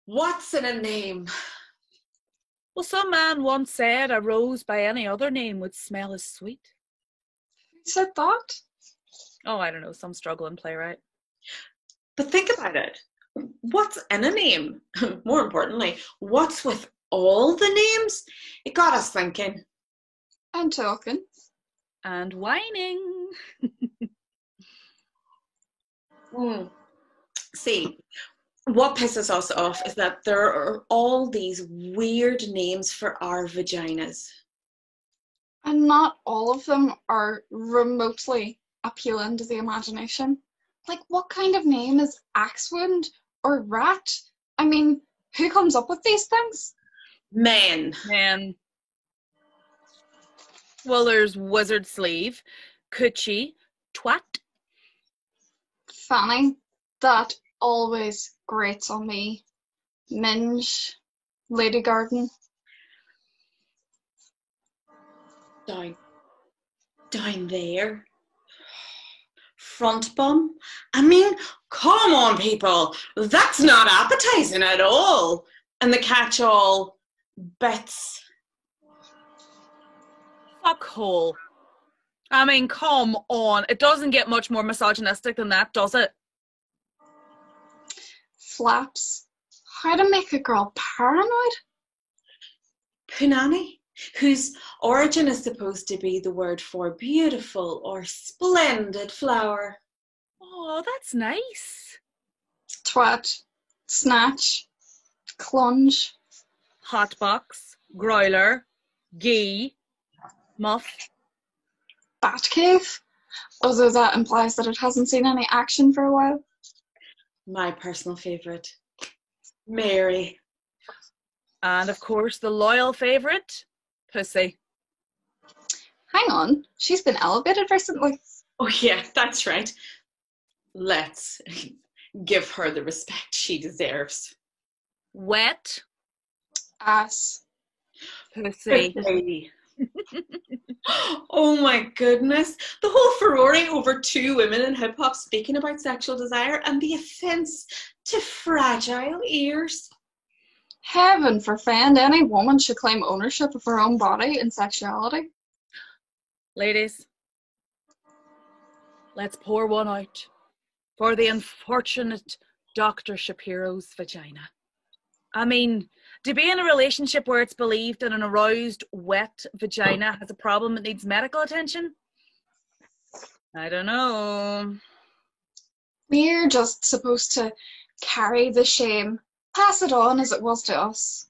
What's in a name? Well, some man once said a rose by any other name would smell as sweet. Who said that? Oh, I don't know, some struggling playwright. But think about it. What's in a name? More importantly, what's with all the names? It got us thinking. And talking. And whining. See, what pisses us off is that there are all these weird names for our vaginas. And not all of them are remotely appealing to the imagination. Like, what kind of name is Axewound or Rat? I mean, who comes up with these things? Men. Man. Well, there's Wizard Sleeve, Coochie, Twat. Fanny, that always grates on me. Minge, Lady Garden. Down there. Front bum. I mean, come on, people. That's not appetizing at all. And the catch-all, bits. Fuckhole. I mean, come on. It doesn't get much more misogynistic than that, does it? Flaps. How to make a girl paranoid? Punani, whose origin is supposed to be the word for beautiful or splendid flower. Oh, that's nice. Twat. Snatch. Clunge. Hotbox, Groiler, Gee, Muff. Batcave. Although that implies that it hasn't seen any action for a while. My personal favourite, Mary. And of course, the loyal favourite, Pussy. Hang on, she's been elevated recently. Oh yeah, that's right. Let's give her the respect she deserves. Wet, Ass. Pussy. Oh my goodness. The whole furore over two women in hip hop speaking about sexual desire and the offence to fragile ears. Heaven forfend any woman should claim ownership of her own body and sexuality. Ladies, let's pour one out for the unfortunate Dr. Shapiro's vagina. I mean, to be in a relationship where it's believed that an aroused, wet vagina has a problem that needs medical attention? I don't know. We're just supposed to carry the shame, pass it on as it was to us.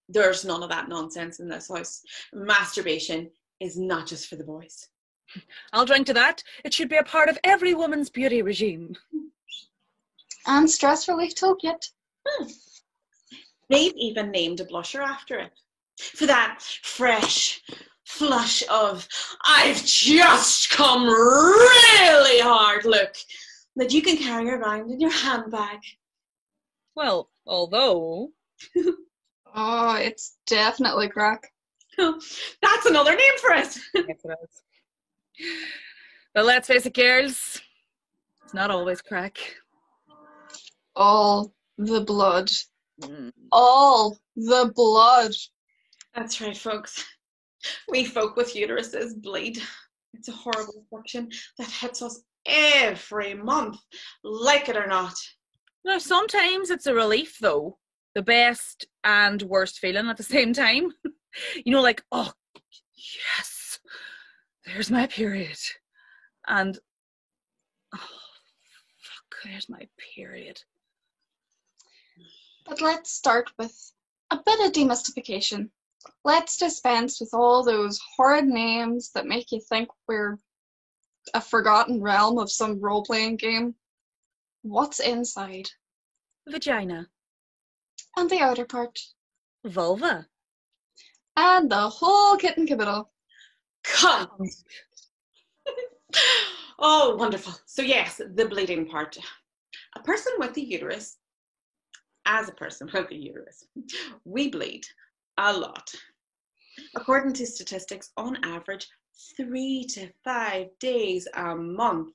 There's none of that nonsense in this house. Masturbation is not just for the boys. I'll drink to that. It should be a part of every woman's beauty regime. And stress relief toolkit. They've even named a blusher after it. For that fresh flush of, I've just come really hard look that you can carry around in your handbag. Well, although... Oh, it's definitely crack. That's another name for it. Yes, it is. But let's face it, girls, it's not always crack. All the blood. All the blood. That's right, folks. We folk with uteruses bleed. It's a horrible affliction that hits us every month, like it or not. Now, sometimes it's a relief, though. The best and worst feeling at the same time. You know, like, oh, yes, there's my period. And, oh, fuck, there's my period. But let's start with a bit of demystification. Let's dispense with all those horrid names that make you think we're a forgotten realm of some role-playing game. What's inside? Vagina. And the outer part. Vulva. And the whole kit and caboodle. Cunt. Oh, wonderful. So yes, the bleeding part. A person with a uterus, as a person with a uterus, we bleed a lot. According to statistics, on average, 3 to 5 days a month.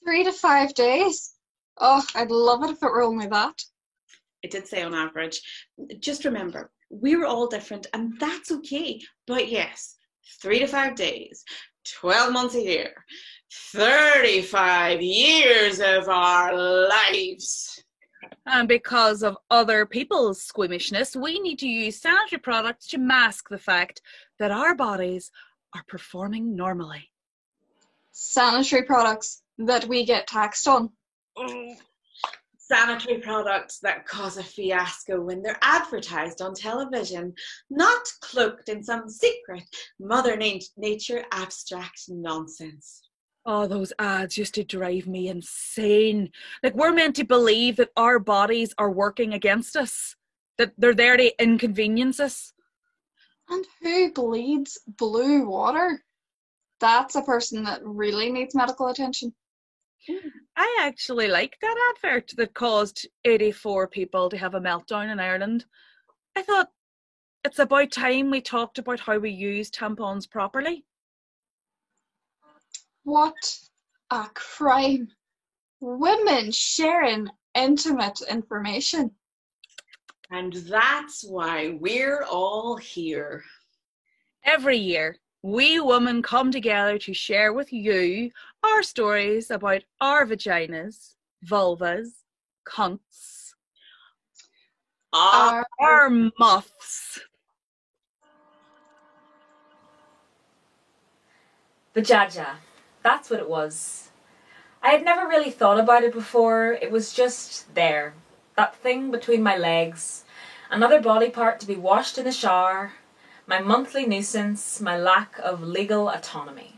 3 to 5 days? Oh, I'd love it if it were only that. It did say on average. Just remember, we're all different and that's okay. But yes, 3 to 5 days, 12 months a year, 35 years of our lives. And because of other people's squeamishness, we need to use sanitary products to mask the fact that our bodies are performing normally. Sanitary products that we get taxed on. Sanitary products that cause a fiasco when they're advertised on television, not cloaked in some secret Mother Nature abstract nonsense. Oh, those ads used to drive me insane. Like, we're meant to believe that our bodies are working against us, that they're there to inconvenience us. And who bleeds blue water? That's a person that really needs medical attention. I actually liked that advert that caused 84 people to have a meltdown in Ireland. I thought, it's about time we talked about how we use tampons properly. What a crime. Women sharing intimate information. And that's why we're all here. Every year, we women come together to share with you our stories about our vaginas, vulvas, cunts, our muffs. Vajaja. That's what it was. I had never really thought about it before. It was just there. That thing between my legs. Another body part to be washed in the shower. My monthly nuisance. My lack of legal autonomy.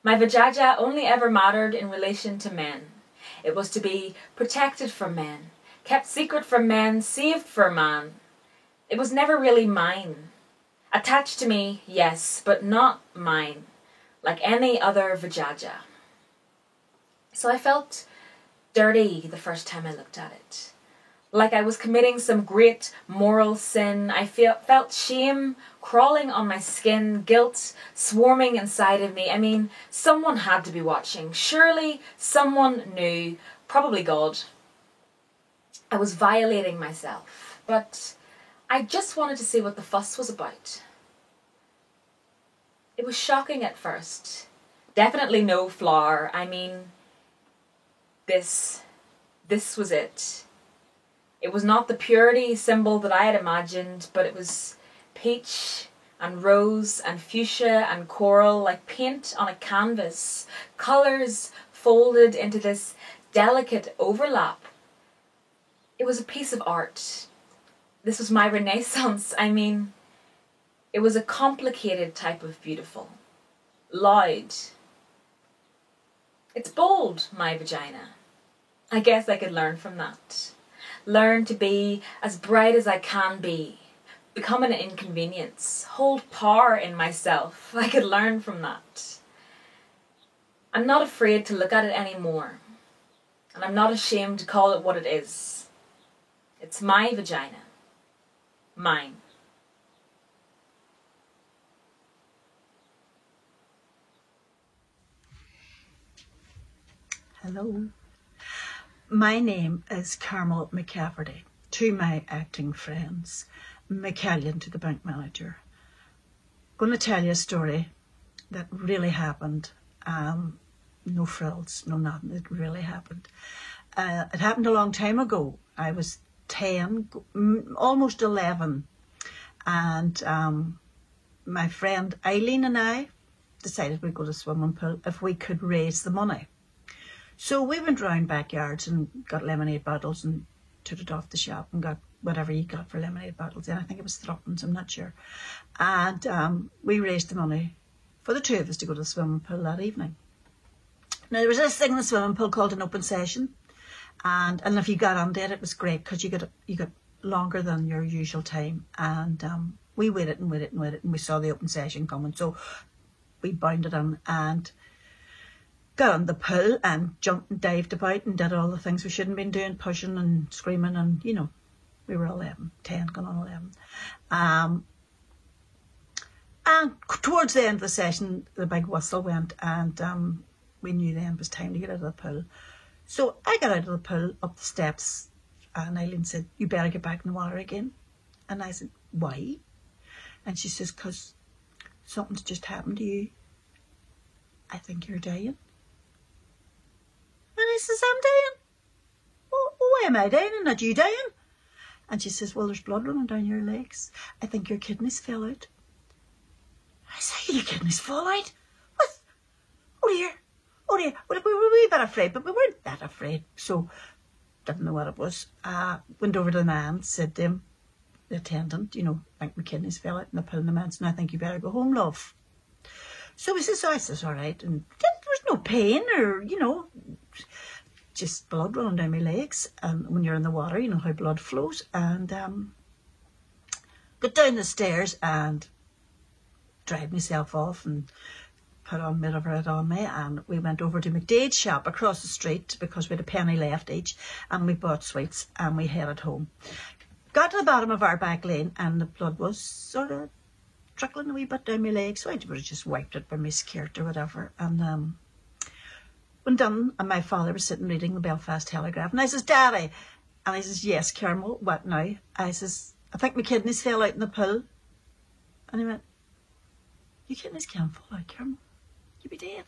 My vajaja only ever mattered in relation to men. It was to be protected from men. Kept secret from men. Saved for man. It was never really mine. Attached to me, yes, but not mine. Like any other vajaja. So I felt dirty the first time I looked at it. Like I was committing some great moral sin. I felt shame crawling on my skin, guilt swarming inside of me. I mean, someone had to be watching. Surely someone knew, probably God. I was violating myself, but I just wanted to see what the fuss was about. It was shocking at first. Definitely no flour. I mean, this was it. It was not the purity symbol that I had imagined, but it was peach and rose and fuchsia and coral, like paint on a canvas. Colours folded into this delicate overlap. It was a piece of art. This was my Renaissance. I mean, it was a complicated type of beautiful. Loud. It's bold, my vagina. I guess I could learn from that. Learn to be as bright as I can be. Become an inconvenience. Hold power in myself. I could learn from that. I'm not afraid to look at it anymore. And I'm not ashamed to call it what it is. It's my vagina. Mine. Hello. My name is Carmel McCafferty. To my acting friends, McCallion to the bank manager. I'm going to tell you a story that really happened. No frills, no nothing. It really happened. It happened a long time ago. I was 10, almost 11. And my friend Eileen and I decided we'd go to the swimming pool if we could raise the money. So we went round backyards and got lemonade bottles and took it off the shop and got whatever you got for lemonade bottles. And I think it was threepence, I'm not sure. And we raised the money for the two of us to go to the swimming pool that evening. Now there was this thing in the swimming pool called an open session. And if you got on there, it was great because you got longer than your usual time. And we waited and waited and waited and we saw the open session coming. So we bounded on and got on the pool and jumped and dived about and did all the things we shouldn't been doing, pushing and screaming, and you know, we were 11, 10, going on 11. And towards the end of the session, the big whistle went and we knew then it was time to get out of the pool. So I got out of the pool, up the steps, And Eileen said, you better get back in the water again. And I said, why? And she says, because something's just happened to you. I think you're dying. And I says, I'm dying? Why am I dying and not you dying? And she says, well, there's blood running down your legs. I think your kidneys fell out. I say, your kidneys fall out? What? Oh dear. Oh dear. Well, we were a wee bit afraid, but we weren't that afraid. So, didn't know what it was. Went over to the man, said to him, the attendant, you know, I think my kidneys fell out in the pill. And the man said, I think you better go home, love. So he says, so I says, all right. And there was no pain or, you know, just blood running down my legs. And when you're in the water, you know how blood flows. And got down the stairs and dried myself off and put on whatever it on me. And we went over to McDade's shop across the street because we had a penny left each. And we bought sweets and we headed home. Got to the bottom of our back lane and the blood was sort of trickling a wee bit down my legs. So I would have just wiped it with my skirt or whatever. And went down and my father was sitting reading the Belfast Telegraph. And I says, Daddy. And I says, yes, Carmel, what now? I says, I think my kidneys fell out in the pool. And he went, your kidneys can't fall out, Carmel. You'll be dead.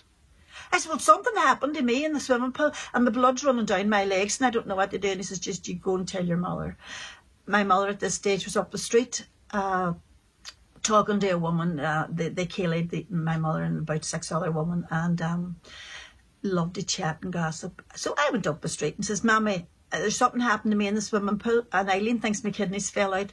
I said, well, something happened to me in the swimming pool and the blood's running down my legs and I don't know what to do. And he says, just you go and tell your mother. My mother at this stage was up the street talking to a woman. They killed my mother and about 6 other women and loved to chat and gossip. So I went up the street and says, Mammy, there's something happened to me in the swimming pool and Eileen thinks my kidneys fell out,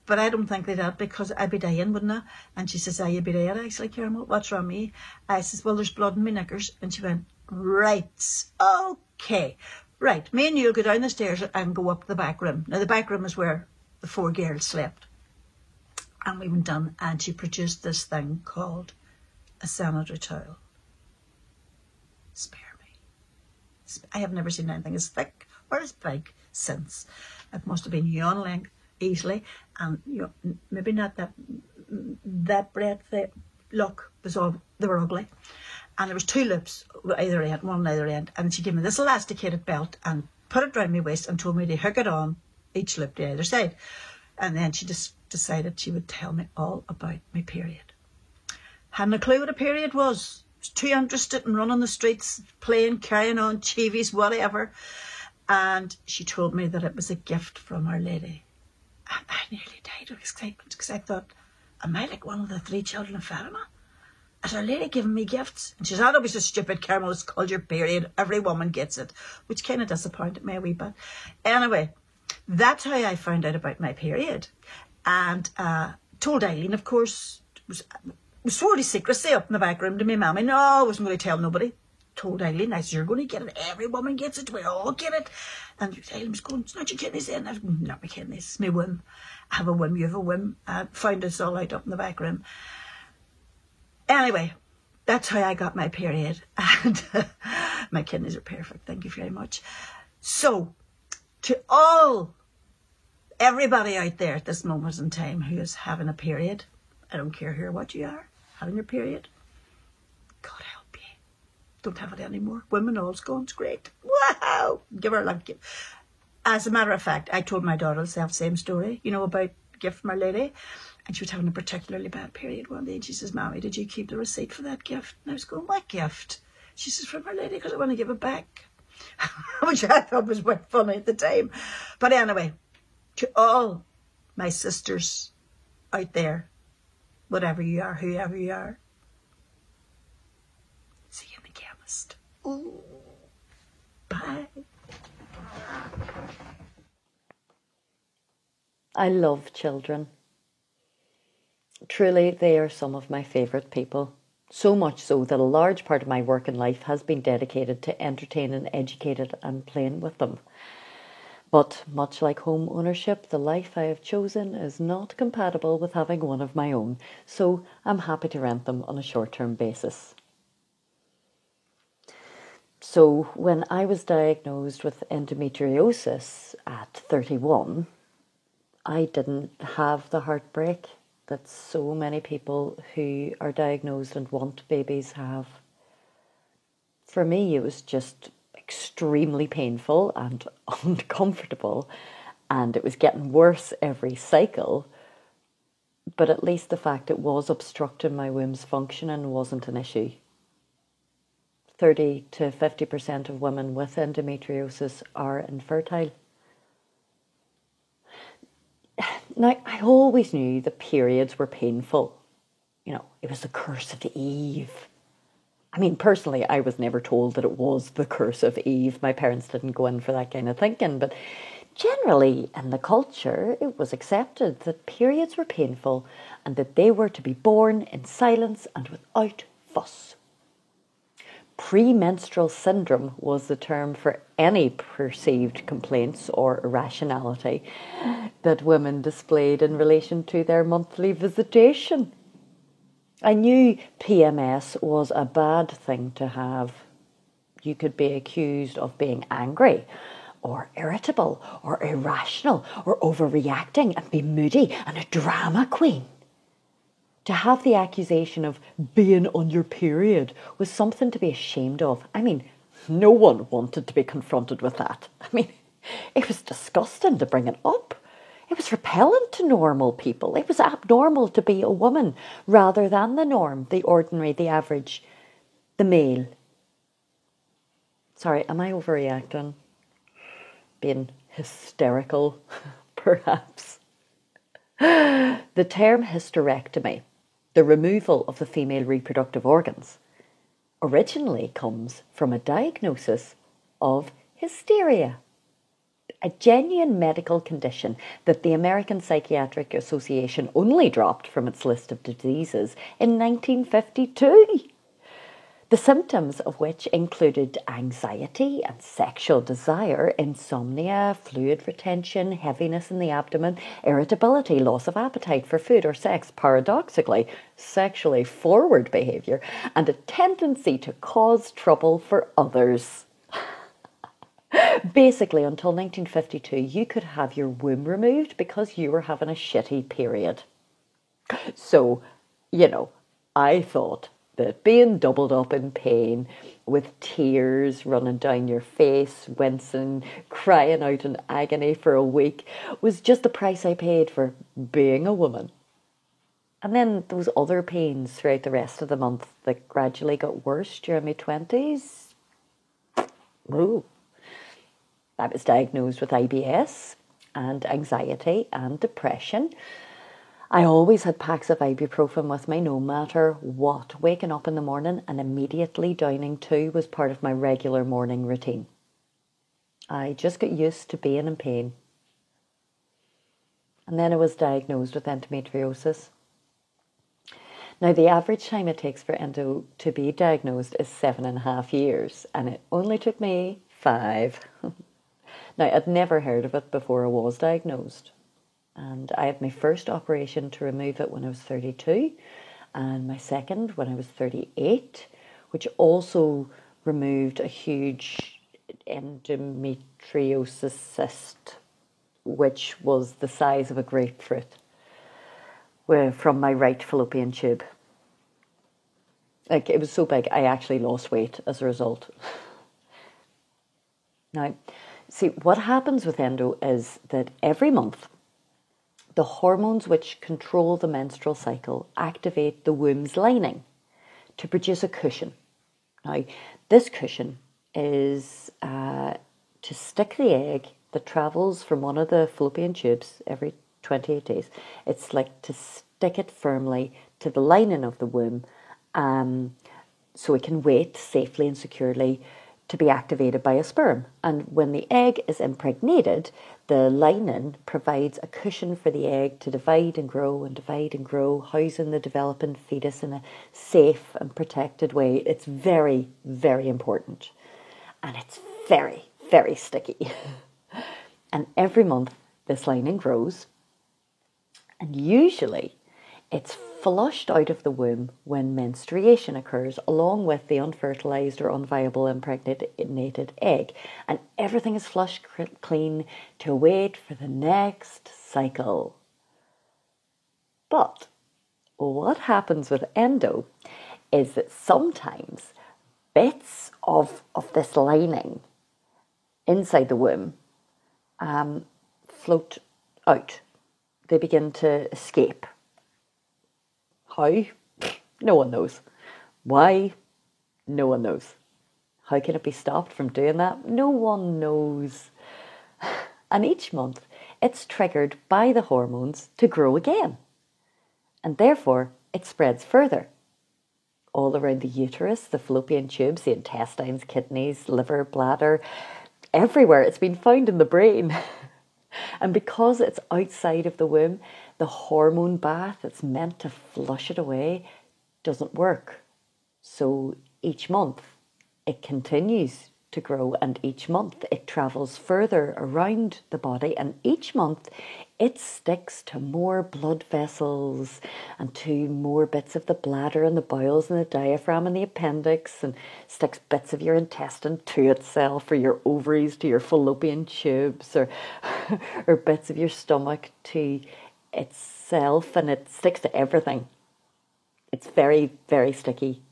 but I don't think they did because I'd be dying, wouldn't I? And she says, you'd be dead. I said, Carmel, what's wrong with me? I says, well, there's blood in my knickers. And she went, right, okay. Right, me and you'll go down the stairs and go up the back room. Now, the back room is where the 4 girls slept. And we went down and she produced this thing called a sanitary towel. Spare me. I have never seen anything as thick or as big since. It must have been yawn length easily. And you know, maybe not that breadth. Look, they were ugly. And there was 2 loops either end, one either end. And she gave me this elasticated belt and put it round my waist and told me to hook it on each loop to either side. And then she just decided she would tell me all about my period. Hadn't a clue what a period was. Was too interested in running the streets, playing, carrying on, chivies, whatever. And she told me that it was a gift from Our Lady. And I nearly died of excitement because I thought, am I like one of the 3 children of Fatima? Is Our Lady giving me gifts? And she said, don't be so stupid, Carmel, it's called your period. Every woman gets it. Which kind of disappointed me a wee bit. Anyway, that's how I found out about my period. And told Eileen, of course, was swore to secrecy up in the back room to me mammy. No, I wasn't going to tell nobody. Told Eileen, I said, you're going to get it. Every woman gets it. We all get it. And Eileen was going, it's not your kidneys then. I was going, not my kidneys, it's my whim. I have a whim, you have a whim. Found us all out up in the back room. Anyway, that's how I got my period. And my kidneys are perfect. Thank you very much. So, to everybody out there at this moment in time who is having a period, I don't care who or what you are, having your period, God help you. Don't have it anymore. Women all's gone. It's great. Wow. Give her a love gift. As a matter of fact, I told my daughter the self-same story, you know, about gift from Our Lady. And she was having a particularly bad period one day. And she says, Mommy, did you keep the receipt for that gift? And I was going, what gift? She says, from Our Lady, because I want to give it back. Which I thought was quite funny at the time. But anyway, to all my sisters out there, whatever you are, whoever you are, see you in the chemist. Ooh. Bye. I love children. Truly, they are some of my favourite people. So much so that a large part of my work in life has been dedicated to entertaining, educating and playing with them. But much like home ownership, the life I have chosen is not compatible with having one of my own, so I'm happy to rent them on a short-term basis. So when I was diagnosed with endometriosis at 31, I didn't have the heartbreak that so many people who are diagnosed and want babies have. For me, it was just extremely painful and uncomfortable, and it was getting worse every cycle. But at least the fact it was obstructing my womb's functioning wasn't an issue. 30 to 50% of women with endometriosis are infertile. Now, I always knew that periods were painful. You know, it was the curse of Eve. I mean, personally, I was never told that it was the curse of Eve. My parents didn't go in for that kind of thinking, but generally in the culture, it was accepted that periods were painful and that they were to be borne in silence and without fuss. Premenstrual syndrome was the term for any perceived complaints or irrationality that women displayed in relation to their monthly visitation. I knew PMS was a bad thing to have. You could be accused of being angry or irritable or irrational or overreacting and be moody and a drama queen. To have the accusation of being on your period was something to be ashamed of. I mean, no one wanted to be confronted with that. I mean, it was disgusting to bring it up. It was repellent to normal people. It was abnormal to be a woman rather than the norm, the ordinary, the average, the male. Sorry, am I overreacting? Being hysterical, perhaps. The term hysterectomy, the removal of the female reproductive organs, originally comes from a diagnosis of hysteria, a genuine medical condition that the American Psychiatric Association only dropped from its list of diseases in 1952. The symptoms of which included anxiety and sexual desire, insomnia, fluid retention, heaviness in the abdomen, irritability, loss of appetite for food or sex, paradoxically, sexually forward behaviour, and a tendency to cause trouble for others. Basically, until 1952, you could have your womb removed because you were having a shitty period. So, you know, I thought that being doubled up in pain, with tears running down your face, wincing, crying out in agony for a week, was just the price I paid for being a woman. And then those other pains throughout the rest of the month that gradually got worse during my 20s. Ooh. I was diagnosed with IBS and anxiety and depression. I always had packs of ibuprofen with me no matter what. Waking up in the morning and immediately downing 2 was part of my regular morning routine. I just got used to being in pain. And then I was diagnosed with endometriosis. Now, the average time it takes for endo to be diagnosed is 7.5 years, and it only took me 5. Now, I'd never heard of it before I was diagnosed. And I had my first operation to remove it when I was 32, and my second when I was 38, which also removed a huge endometriosis cyst, which was the size of a grapefruit, from my right fallopian tube. Like, it was so big, I actually lost weight as a result. Now, see, what happens with endo is that every month, the hormones which control the menstrual cycle activate the womb's lining to produce a cushion. Now, this cushion is to stick the egg that travels from one of the fallopian tubes every 28 days. It's like to stick it firmly to the lining of the womb so it can wait safely and securely to be activated by a sperm. And when the egg is impregnated, the lining provides a cushion for the egg to divide and grow, housing the developing fetus in a safe and protected way. It's very, very important. And it's very, very sticky. And every month, this lining grows. And usually, it's flushed out of the womb when menstruation occurs, along with the unfertilized or unviable impregnated egg. And everything is flushed clean to wait for the next cycle. But what happens with endo is that sometimes bits of this lining inside the womb float out. They begin to escape. How? No one knows. Why? No one knows. How can it be stopped from doing that? No one knows. And each month, it's triggered by the hormones to grow again. And therefore, it spreads further. All around the uterus, the fallopian tubes, the intestines, kidneys, liver, bladder, everywhere. It's been found in the brain. And because it's outside of the womb, the hormone bath that's meant to flush it away doesn't work. So each month it continues to grow, and each month it travels further around the body, and each month it sticks to more blood vessels and to more bits of the bladder and the bowels and the diaphragm and the appendix, and sticks bits of your intestine to itself, or your ovaries to your fallopian tubes, or or bits of your stomach to itself, and it sticks to everything. It's very, very sticky.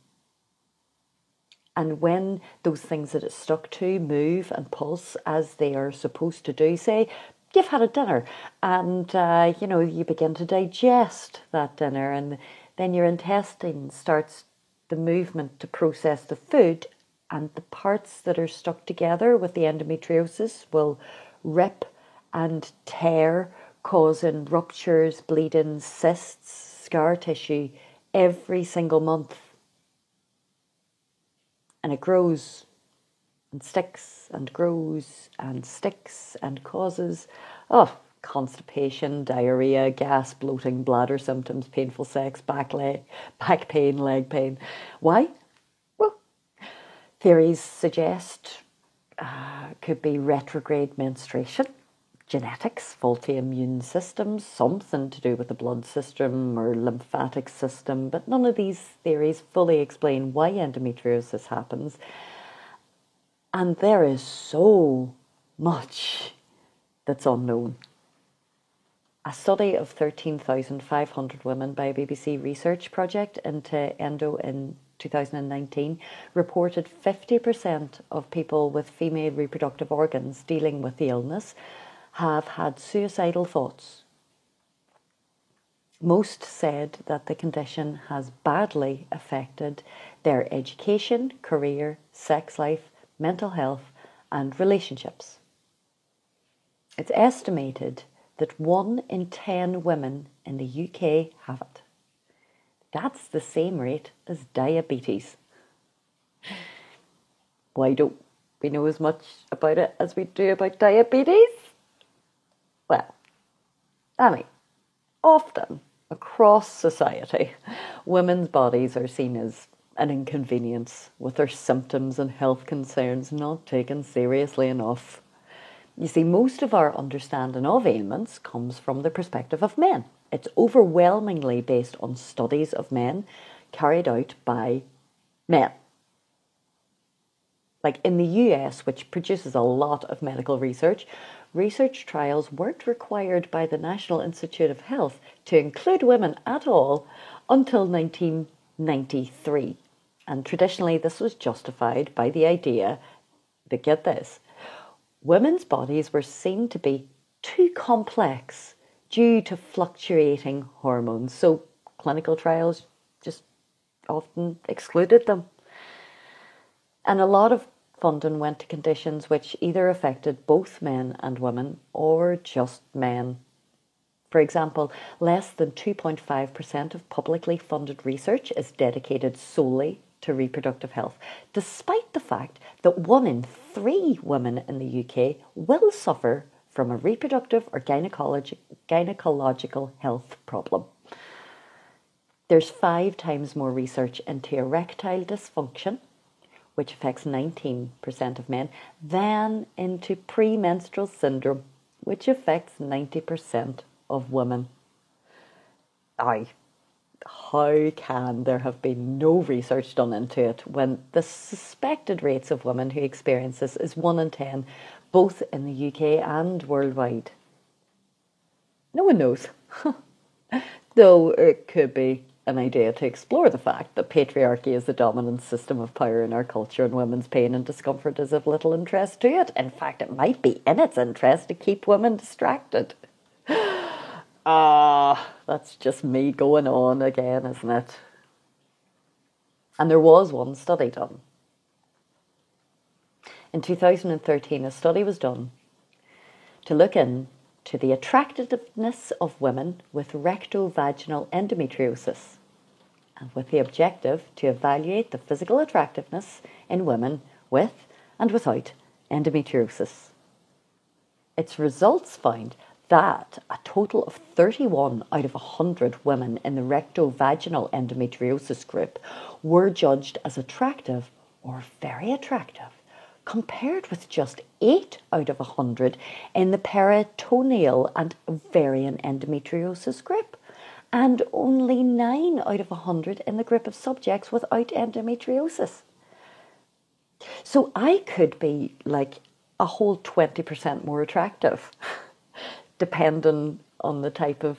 And when those things that it's stuck to move and pulse as they are supposed to do, say you've had a dinner and you begin to digest that dinner, and then your intestine starts the movement to process the food, and the parts that are stuck together with the endometriosis will rip and tear, causing ruptures, bleeding, cysts, scar tissue every single month. And it grows and sticks and grows and sticks and causes constipation, diarrhea, gas, bloating, bladder symptoms, painful sex, back pain, leg pain. Why? Well, theories suggest could be retrograde menstruation, genetics, faulty immune systems, something to do with the blood system or lymphatic system, but none of these theories fully explain why endometriosis happens. And there is so much that's unknown. A study of 13,500 women by a BBC research project into endo in 2019 reported 50% of people with female reproductive organs dealing with the illness have had suicidal thoughts. Most said that the condition has badly affected their education, career, sex life, mental health, and relationships. It's estimated that 1 in 10 women in the UK have it. That's the same rate as diabetes. Why don't we know as much about it as we do about diabetes? Well, often across society, women's bodies are seen as an inconvenience, with their symptoms and health concerns not taken seriously enough. You see, most of our understanding of ailments comes from the perspective of men. It's overwhelmingly based on studies of men carried out by men. Like in the US, which produces a lot of medical research, research trials weren't required by the National Institute of Health to include women at all until 1993. And traditionally, this was justified by the idea that, get this, women's bodies were seen to be too complex due to fluctuating hormones. So clinical trials just often excluded them. And a lot of funding went to conditions which either affected both men and women or just men. For example, less than 2.5% of publicly funded research is dedicated solely to reproductive health, despite the fact that 1 in 3 women in the UK will suffer from a reproductive or gynecological health problem. There's 5 times more research into erectile dysfunction, which affects 19% of men, than into premenstrual syndrome, which affects 90% of women. How can there have been no research done into it when the suspected rates of women who experience this is 1 in 10, both in the UK and worldwide? No one knows. Though it could be an idea to explore the fact that patriarchy is the dominant system of power in our culture and women's pain and discomfort is of little interest to it. In fact, it might be in its interest to keep women distracted. That's just me going on again, isn't it? And there was one study done. In 2013, a study was done to look into the attractiveness of women with rectovaginal endometriosis, and with the objective to evaluate the physical attractiveness in women with and without endometriosis. Its results found that a total of 31 out of 100 women in the rectovaginal endometriosis group were judged as attractive or very attractive, compared with just 8 out of 100 in the peritoneal and ovarian endometriosis group, and only 9 out of 100 in the group of subjects without endometriosis. So I could be like a whole 20% more attractive, depending on the type of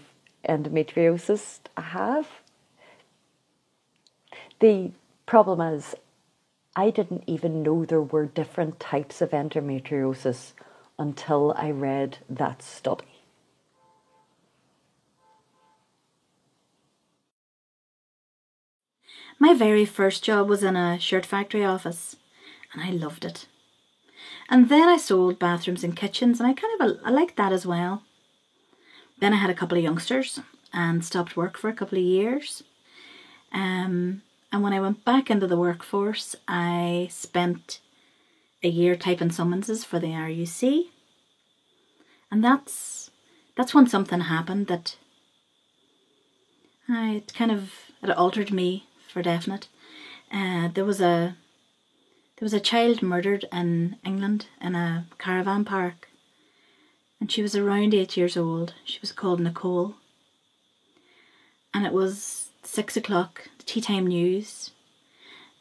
endometriosis I have. The problem is, I didn't even know there were different types of endometriosis until I read that study. My very first job was in a shirt factory office, and I loved it. And then I sold bathrooms and kitchens, and I liked that as well. Then I had a couple of youngsters and stopped work for a couple of years. And when I went back into the workforce, I spent a year typing summonses for the RUC. And that's when something happened that it altered me for definite. There was a child murdered in England in a caravan park, and she was around 8 years old. She was called Nicole, and it was 6 o'clock, the tea time news,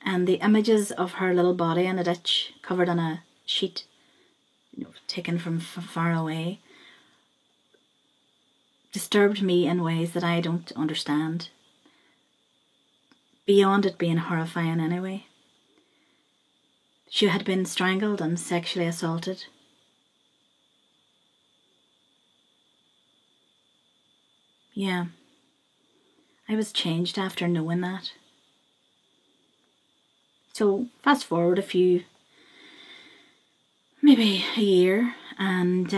and the images of her little body in a ditch covered in a sheet, taken from far away, disturbed me in ways that I don't understand, beyond it being horrifying anyway. She had been strangled and sexually assaulted. Yeah, I was changed after knowing that. So fast forward maybe a year, and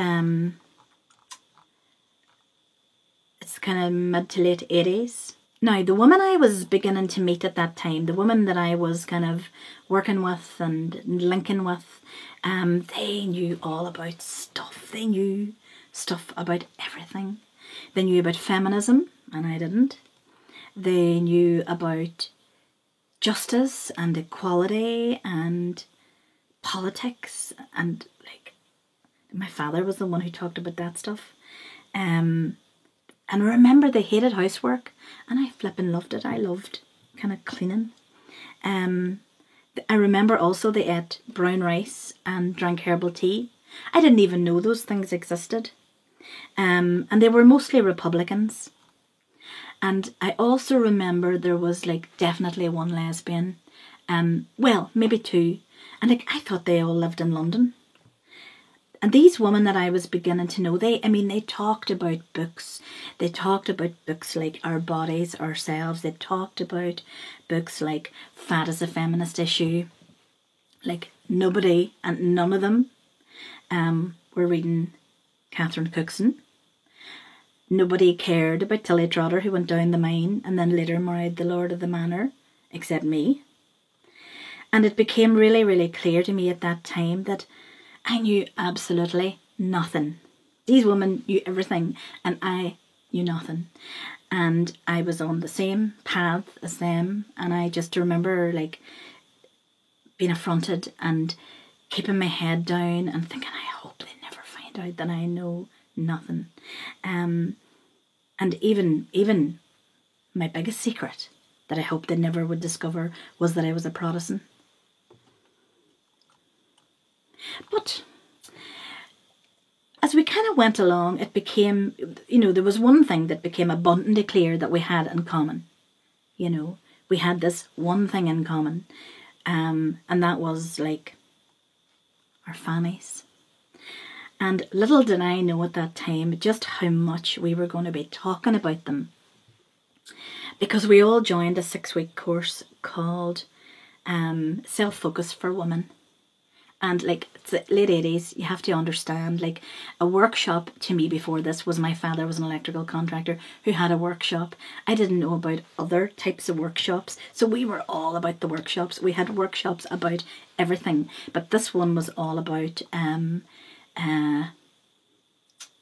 it's kind of mid to late 80s. Now, the woman I was beginning to meet at that time, the woman that I was kind of working with and linking with, they knew all about stuff. They knew stuff about everything. They knew about feminism, and I didn't. They knew about justice and equality and politics, and my father was the one who talked about that stuff. And I remember they hated housework, and I flippin' loved it. I loved kind of cleaning. I remember also they ate brown rice and drank herbal tea. I didn't even know those things existed. And they were mostly Republicans. And I also remember there was definitely one lesbian. Well, maybe two. And I thought they all lived in London. And these women that I was beginning to know, they talked about books. They talked about books like Our Bodies, Ourselves. They talked about books like Fat is a Feminist Issue. Nobody and none of them were reading Catherine Cookson. Nobody cared about Tilly Trotter, who went down the mine and then later married the Lord of the Manor, except me. And it became really, really clear to me at that time that I knew absolutely nothing. These women knew everything, and I knew nothing. And I was on the same path as them, and I just remember being affronted and keeping my head down and thinking, I hope they never find out that I know nothing. And even my biggest secret that I hoped they never would discover was that I was a Protestant. But as we kind of went along, it became, there was one thing that became abundantly clear that we had in common. you know, we had this one thing in common, and that was like our fannies. And little did I know at that time just how much we were going to be talking about them, because we all joined a 6-week course called Self-Focus for Women. And like, it's the late 80s, you have to understand, like, a workshop to me before this was, my father was an electrical contractor who had a workshop. I didn't know about other types of workshops, so we were all about the workshops. We had workshops about everything, but this one was all about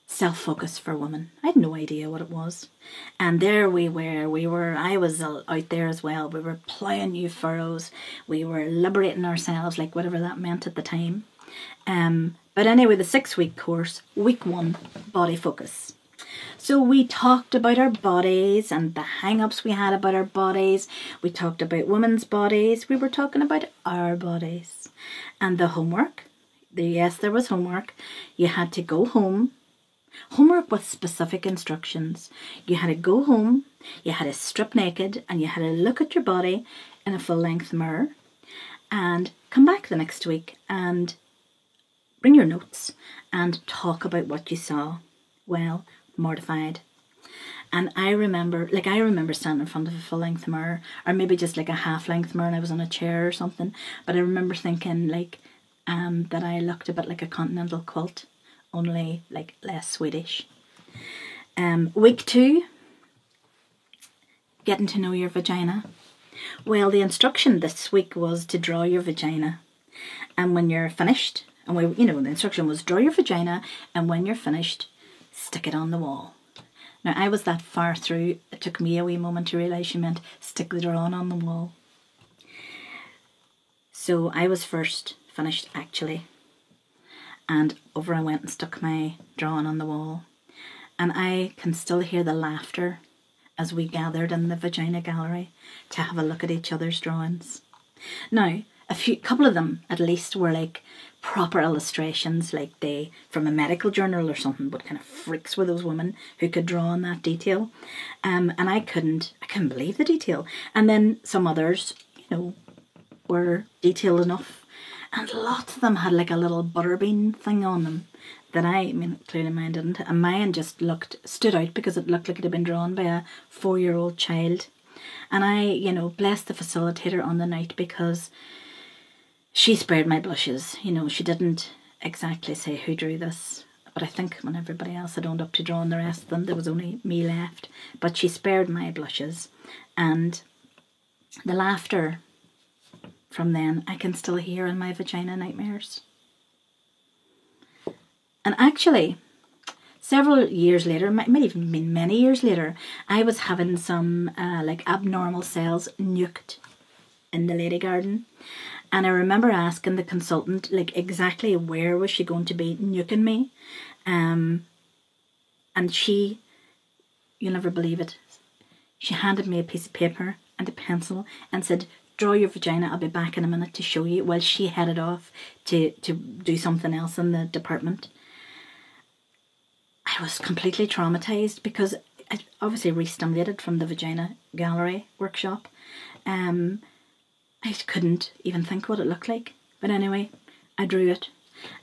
Self-Focus for Women. I had no idea what it was. And there we were, I was out there as well. We were ploughing new furrows. We were liberating ourselves, like whatever that meant at the time. But anyway, the 6-week course, week 1, body focus. So we talked about our bodies and the hang-ups we had about our bodies. We talked about women's bodies. We were talking about our bodies. And the homework, yes, there was homework. You had to go home. Homework with specific instructions. You had to go home, you had to strip naked, and you had to look at your body in a full-length mirror and come back the next week and bring your notes and talk about what you saw. Well, mortified. And I remember standing in front of a full-length mirror, or maybe just like a half-length mirror, and I was on a chair or something, but I remember thinking like that I looked a bit like a continental quilt, only like less Swedish. Week 2, getting to know your vagina. Well, the instruction this week was to draw your vagina, and when you're finished, and the instruction was draw your vagina, and when you're finished, stick it on the wall. Now, I was that far through, it took me a wee moment to realise she meant stick the drawing on the wall. So I was first finished, actually. And over I went and stuck my drawing on the wall. And I can still hear the laughter as we gathered in the vagina gallery to have a look at each other's drawings. Now, couple of them at least were like proper illustrations, like they from a medical journal or something. What kind of freaks were those women who could draw in that detail? And I couldn't believe the detail. And then some others, were detailed enough. And lots of them had like a little butterbean thing on them that clearly mine didn't. And mine just stood out because it looked like it had been drawn by a 4-year-old child. And I, blessed the facilitator on the night because she spared my blushes. She didn't exactly say who drew this. But I think when everybody else had owned up to drawing the rest of them, there was only me left. But she spared my blushes. And the laughter from then, I can still hear in my vagina nightmares. And actually, several years later, might even been many years later, I was having some abnormal cells nuked in the lady garden. And I remember asking the consultant exactly where was she going to be nuking me. And she, you'll never believe it, she handed me a piece of paper and a pencil and said, draw your vagina, I'll be back in a minute to show you, while she headed off to do something else in the department. I was completely traumatised because I obviously re-stimulated from the vagina gallery workshop. I couldn't even think what it looked like. But anyway, I drew it.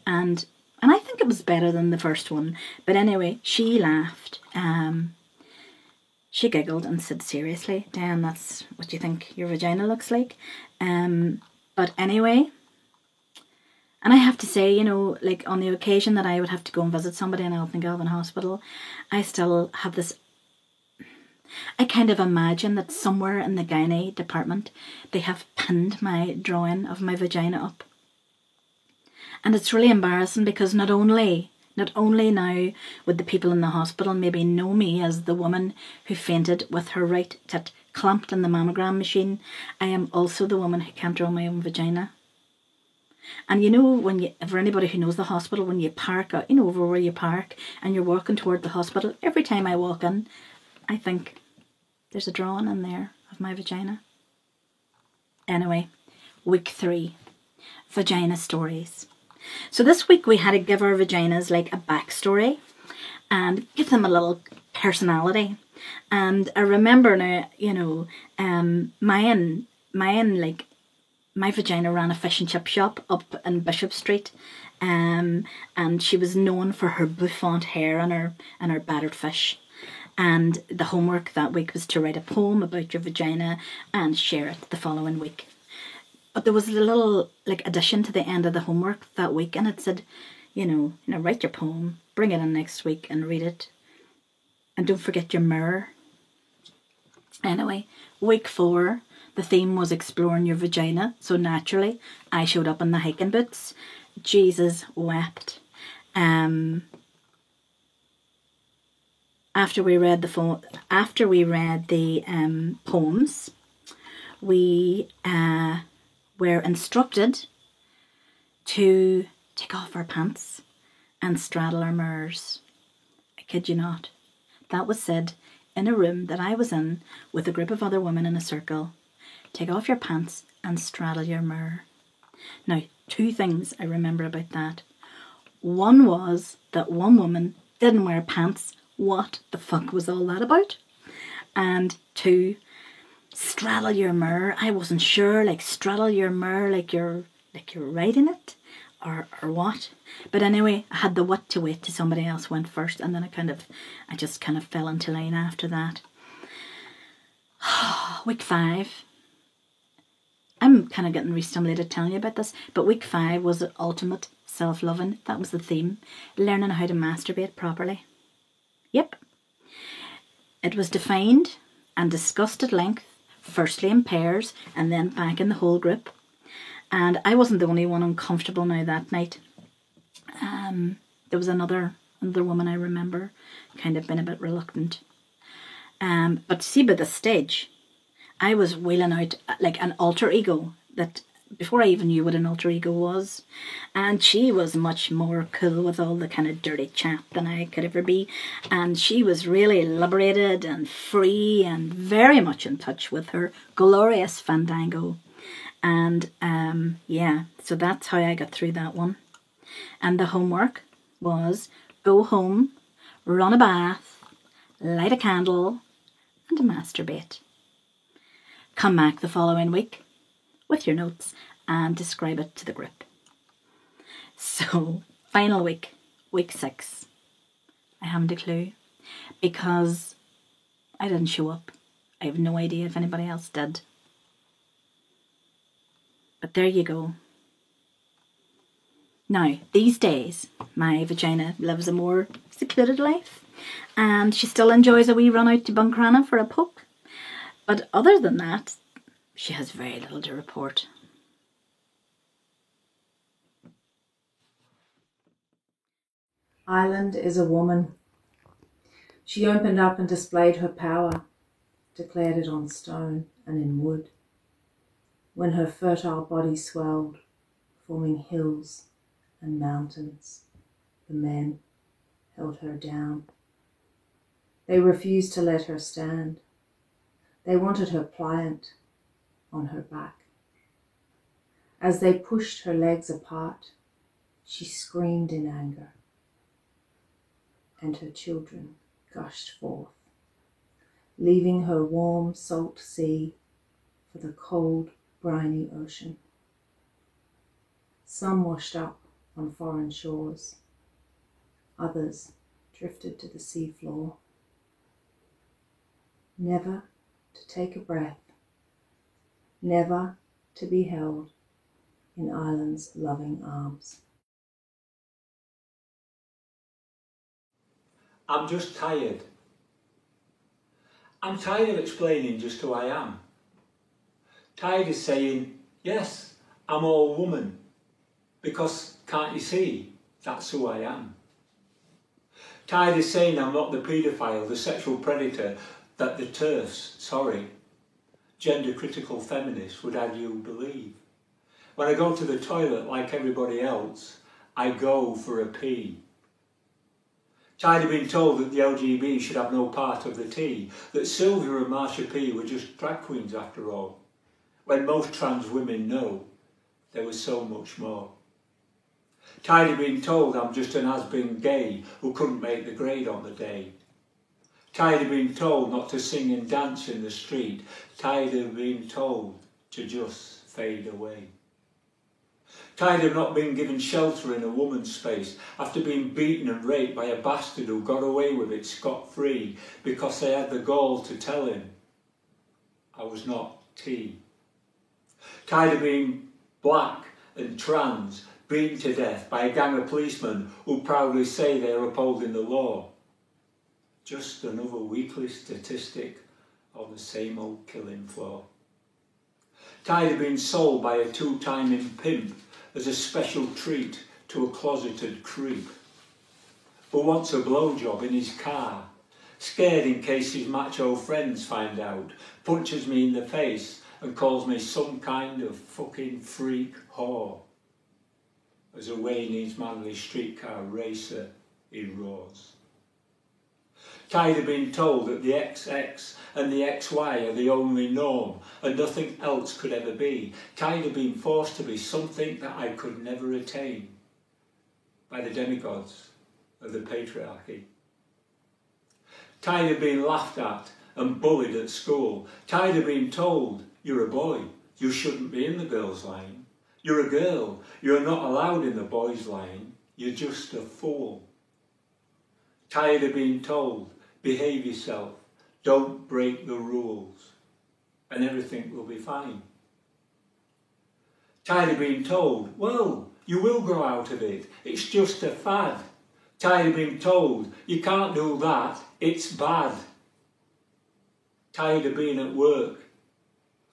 And I think it was better than the first one. But anyway, she laughed. She giggled and said, seriously, Dan, that's what you think your vagina looks like? But anyway, and I have to say, on the occasion that I would have to go and visit somebody in Elfin Hospital, I still have this, I kind of imagine that somewhere in the gynae department, they have pinned my drawing of my vagina up. And it's really embarrassing because not only now would the people in the hospital maybe know me as the woman who fainted with her right tit clamped in the mammogram machine, I am also the woman who can't draw my own vagina. And for anybody who knows the hospital, when you park, over where you park and you're walking toward the hospital, every time I walk in, I think there's a drawing in there of my vagina. Anyway, week 3, vagina stories. So this week we had to give our vaginas like a backstory and give them a little personality. And I remember now, you know, mine, like, my vagina ran a fish and chip shop up in Bishop Street, and she was known for her bouffant hair and her battered fish. And the homework that week was to write a poem about your vagina and share it the following week. But there was a little like addition to the end of the homework that week, and it said, you know, write your poem, bring it in next week and read it, and don't forget your mirror. Anyway, week 4, the theme was exploring your vagina, so naturally I showed up in the hiking boots. Jesus wept. After we read the poems, we were instructed to take off our pants and straddle our mirrors. I kid you not. That was said in a room that I was in with a group of other women in a circle. Take off your pants and straddle your mirror. Now, 2 things I remember about that. One was that one woman didn't wear pants. What the fuck was all that about? And 2, straddle your mirror. I wasn't sure, like straddle your mirror like you're writing it or what. But anyway, I had the wit to wait till somebody else went first, and then I just kind of fell into line after that. Week 5. I'm kind of getting re-stimulated telling you about this, but week 5 was the ultimate self-loving. That was the theme. Learning how to masturbate properly. Yep. It was defined and discussed at length, firstly in pairs and then back in the whole group. And I wasn't the only one uncomfortable now that night. There was another woman I remember kind of been a bit reluctant. But see, by the stage, I was wheeling out like an alter ego that before I even knew what an alter ego was. And she was much more cool with all the kind of dirty chat than I could ever be. And she was really liberated and free and very much in touch with her glorious fandango. And yeah, so that's how I got through that one. And the homework was go home, run a bath, light a candle, and masturbate. Come back the following week with your notes and describe it to the group. So, final week, week 6. I haven't a clue because I didn't show up. I have no idea if anybody else did. But there you go. Now, these days, my vagina lives a more secluded life and she still enjoys a wee run out to Buncrana for a poke. But other than that, she has very little to report. Ireland is a woman. She opened up and displayed her power, declared it on stone and in wood, when her fertile body swelled, forming hills and mountains. The men held her down. They refused to let her stand. They wanted her pliant on her back. As they pushed her legs apart, she screamed in anger, and her children gushed forth, leaving her warm salt sea for the cold, briny ocean. Some washed up on foreign shores, others drifted to the seafloor, never to take a breath, never to be held in Ireland's loving arms. I'm just tired. I'm tired of explaining just who I am. Tired of saying, yes, I'm all woman, because can't you see, that's who I am. Tired of saying I'm not the paedophile, the sexual predator that the TERFs, gender critical feminists would have you believe. When I go to the toilet like everybody else, I go for a pee. Tired of being told that the LGB should have no part of the tea, that Sylvia and Marsha P were just drag queens after all, when most trans women know there was so much more. Tired of being told I'm just an has-been gay who couldn't make the grade on the day. Tired of being told not to sing and dance in the street. Tired of being told to just fade away. Tired of not being given shelter in a woman's space after being beaten and raped by a bastard who got away with it scot-free because they had the gall to tell him I was not tea. Tired of being black and trans, beaten to death by a gang of policemen who proudly say they're upholding the law. Just another weekly statistic on the same old killing floor. Tired of being sold by a two-timing pimp as a special treat to a closeted creep who wants a blowjob in his car, scared in case his macho friends find out, punches me in the face and calls me some kind of fucking freak whore. As a Wayne his manly streetcar racer he roars. Tired of being told that the XX and the XY are the only norm and nothing else could ever be. Tired of being forced to be something that I could never attain by the demigods of the patriarchy. Tired of being laughed at and bullied at school. Tired of being told, you're a boy, you shouldn't be in the girls' line. You're a girl, you're not allowed in the boys' line, you're just a fool. Tired of being told, behave yourself, don't break the rules, and everything will be fine. Tired of being told, well, you will grow out of it, it's just a fad. Tired of being told, you can't do that, it's bad. Tired of being at work,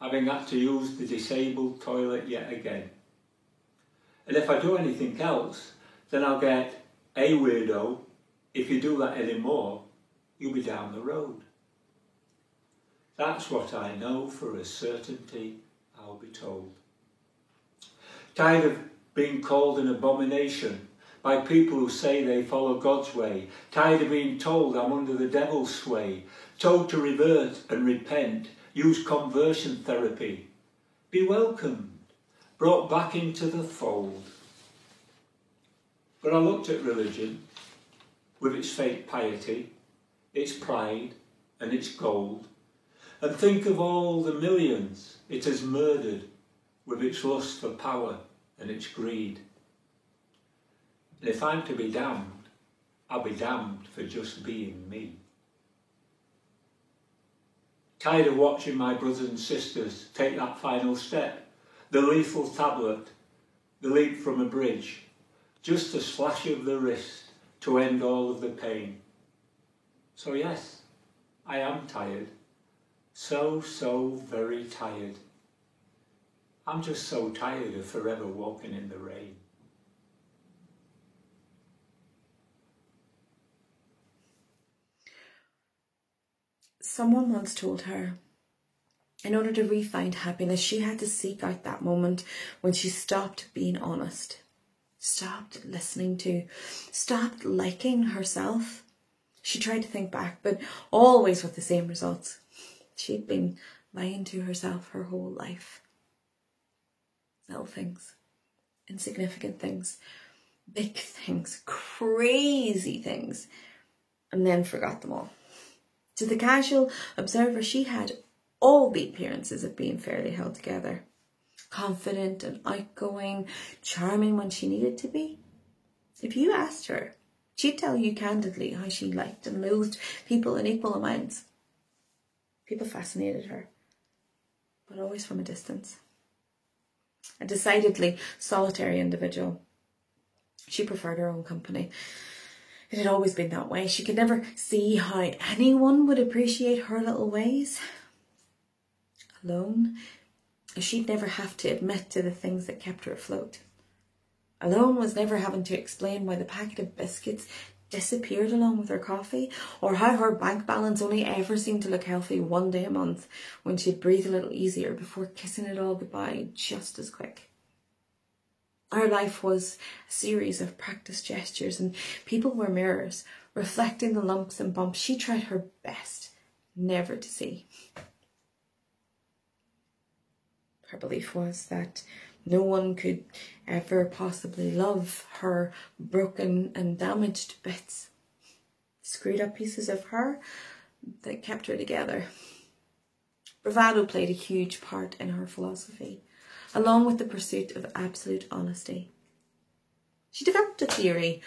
having had to use the disabled toilet yet again. And if I do anything else, then I'll get a weirdo. If you do that anymore, you'll be down the road. That's what I know for a certainty, I'll be told. Tired of being called an abomination by people who say they follow God's way. Tired of being told I'm under the devil's sway. Told to revert and repent, use conversion therapy. Be welcomed, brought back into the fold. But I looked at religion with its fake piety, its pride and its gold, and think of all the millions it has murdered with its lust for power and its greed. And if I'm to be damned, I'll be damned for just being me. Tired of watching my brothers and sisters take that final step, the lethal tablet, the leap from a bridge, just a slash of the wrist to end all of the pain. So yes, I am tired. So very tired. I'm just so tired of forever walking in the rain. Someone once told her, in order to re-find happiness, she had to seek out that moment when she stopped being honest, stopped listening to, stopped liking herself. She tried to think back, but always with the same results. She'd been lying to herself her whole life. Little things, insignificant things, big things, crazy things, and then forgot them all. To the casual observer, she had all the appearances of being fairly held together. Confident and outgoing, charming when she needed to be. If you asked her, she'd tell you candidly how she liked and loathed people in equal amounts. People fascinated her, but always from a distance. A decidedly solitary individual. She preferred her own company. It had always been that way. She could never see how anyone would appreciate her little ways. Alone, she'd never have to admit to the things that kept her afloat. Alone was never having to explain why the packet of biscuits disappeared along with her coffee, or how her bank balance only ever seemed to look healthy one day a month when she'd breathe a little easier before kissing it all goodbye just as quick. Her life was a series of practice gestures, and people were mirrors, reflecting the lumps and bumps she tried her best never to see. Her belief was that no one could ever possibly love her broken and damaged bits. Screwed up pieces of her that kept her together. Bravado played a huge part in her philosophy, along with the pursuit of absolute honesty. She developed a theory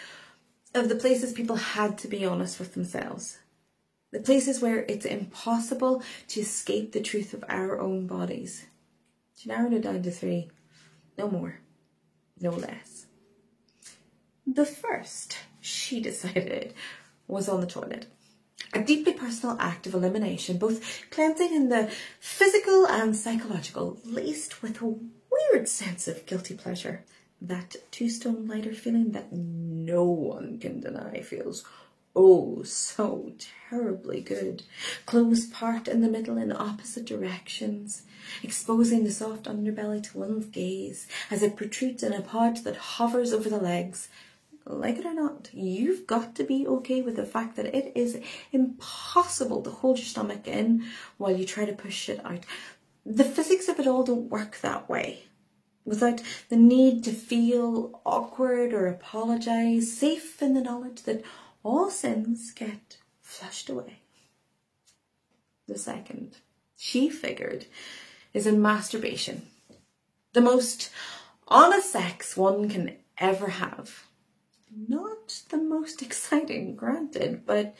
of the places people had to be honest with themselves. The places where it's impossible to escape the truth of our own bodies. She narrowed it down to 3. No more, no less. The first, she decided, was on the toilet. A deeply personal act of elimination, both cleansing in the physical and psychological, laced with a weird sense of guilty pleasure. That two-stone lighter feeling that no one can deny feels oh so terribly good. Clothes part in the middle in opposite directions, exposing the soft underbelly to one's gaze as it protrudes in a pod that hovers over the legs. Like it or not, you've got to be okay with the fact that it is impossible to hold your stomach in while you try to push it out. The physics of it all don't work that way. Without the need to feel awkward or apologise, safe in the knowledge that all sins get flushed away. The second, she figured, is in masturbation. The most honest sex one can ever have. Not the most exciting, granted, but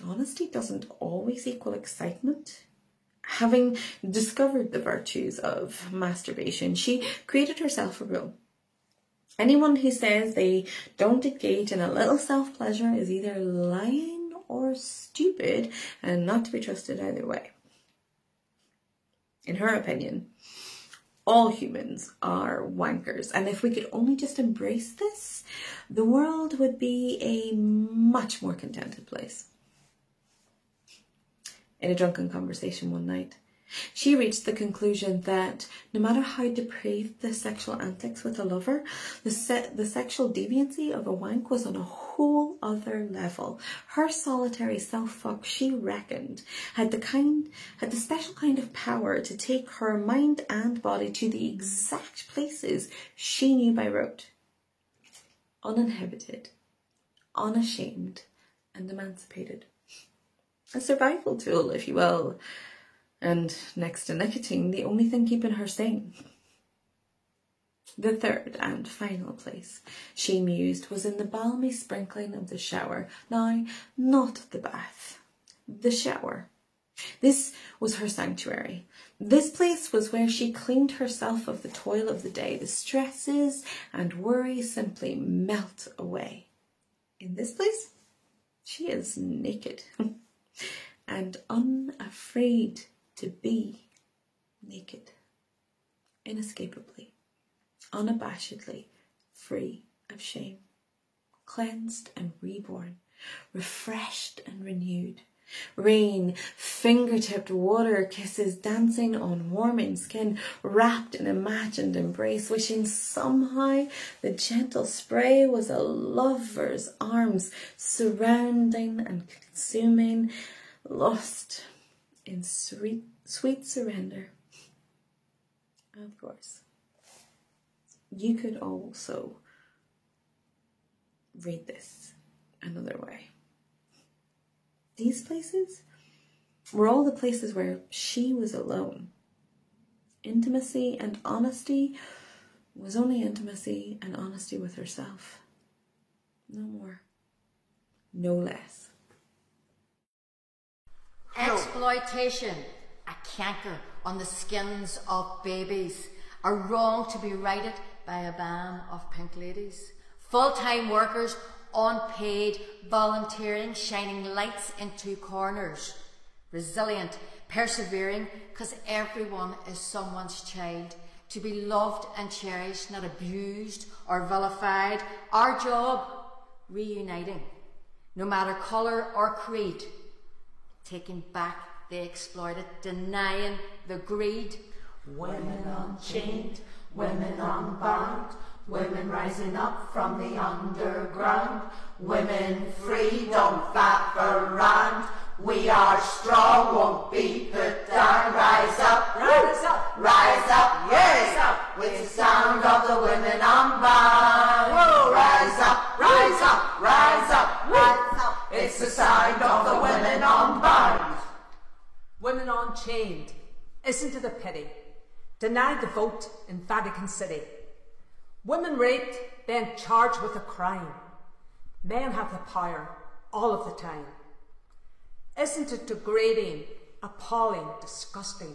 honesty doesn't always equal excitement. Having discovered the virtues of masturbation, she created herself a rule. Anyone who says they don't engage in a little self-pleasure is either lying or stupid, and not to be trusted either way. In her opinion, all humans are wankers, and if we could only just embrace this, the world would be a much more contented place. In a drunken conversation one night, she reached the conclusion that no matter how depraved the sexual antics with a lover, the sexual deviancy of a wank was on a whole other level. Her solitary self-fuck, she reckoned, had the special kind of power to take her mind and body to the exact places she knew by rote. Uninhibited, unashamed, and emancipated. A survival tool, if you will. And next to nicotine, the only thing keeping her sane. The third and final place she mused was in the balmy sprinkling of the shower. Now, not the bath, the shower. This was her sanctuary. This place was where she cleaned herself of the toil of the day. The stresses and worries simply melt away. In this place, she is naked and unafraid to be naked, inescapably, unabashedly free of shame, cleansed and reborn, refreshed and renewed. Rain, finger-tipped water kisses dancing on warming skin, wrapped in imagined embrace, wishing somehow the gentle spray was a lover's arms, surrounding and consuming, lost in sweet surrender. Of course, you could also read this another way. These places were all the places where she was alone. Intimacy and honesty was only intimacy and honesty with herself. No more, no less. Exploitation, a canker on the skins of babies, a wrong to be righted by a band of pink ladies. Full-time workers, unpaid, volunteering, shining lights into corners. Resilient, persevering, because everyone is someone's child. To be loved and cherished, not abused or vilified. Our job, reuniting, no matter colour or creed. Taking back the exploited, denying the greed. Women unchained, women unbound, women rising up from the underground, women free, don't flap around. We are strong, won't be put down. Rise up, rise up, rise up, yes, up. With the sound of the women unbound. Whoa. Rise up, rise up, rise up, rise up. It's the sound of the women unbound. Listen to the pity. Denied the vote in Vatican City. Women raped, then charged with a crime. Men have the power all of the time. Isn't it degrading, appalling, disgusting?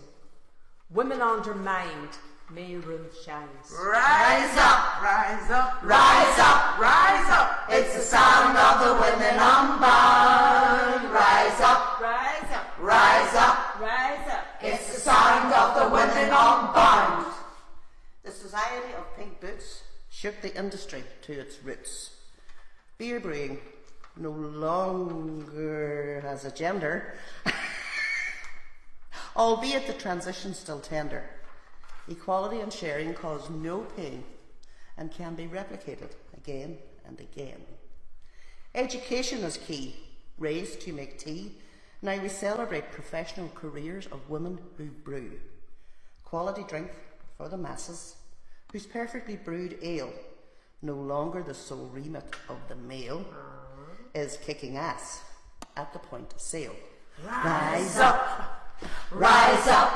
Women undermined, male rule shines. Rise up, rise up, rise up, rise up. It's the sound of the women unbound. Rise up, rise up, rise up, rise up. It's the sound of the women unbound. The Society of Pink Boots shook the industry to its roots. Beer brewing no longer has a gender, albeit the transition still tender. Equality and sharing cause no pain and can be replicated again and again. Education is key, raised to make tea. Now we celebrate professional careers of women who brew. Quality drink for the masses, whose perfectly brewed ale, no longer the sole remit of the male, is kicking ass at the point of sale. Rise up, rise up.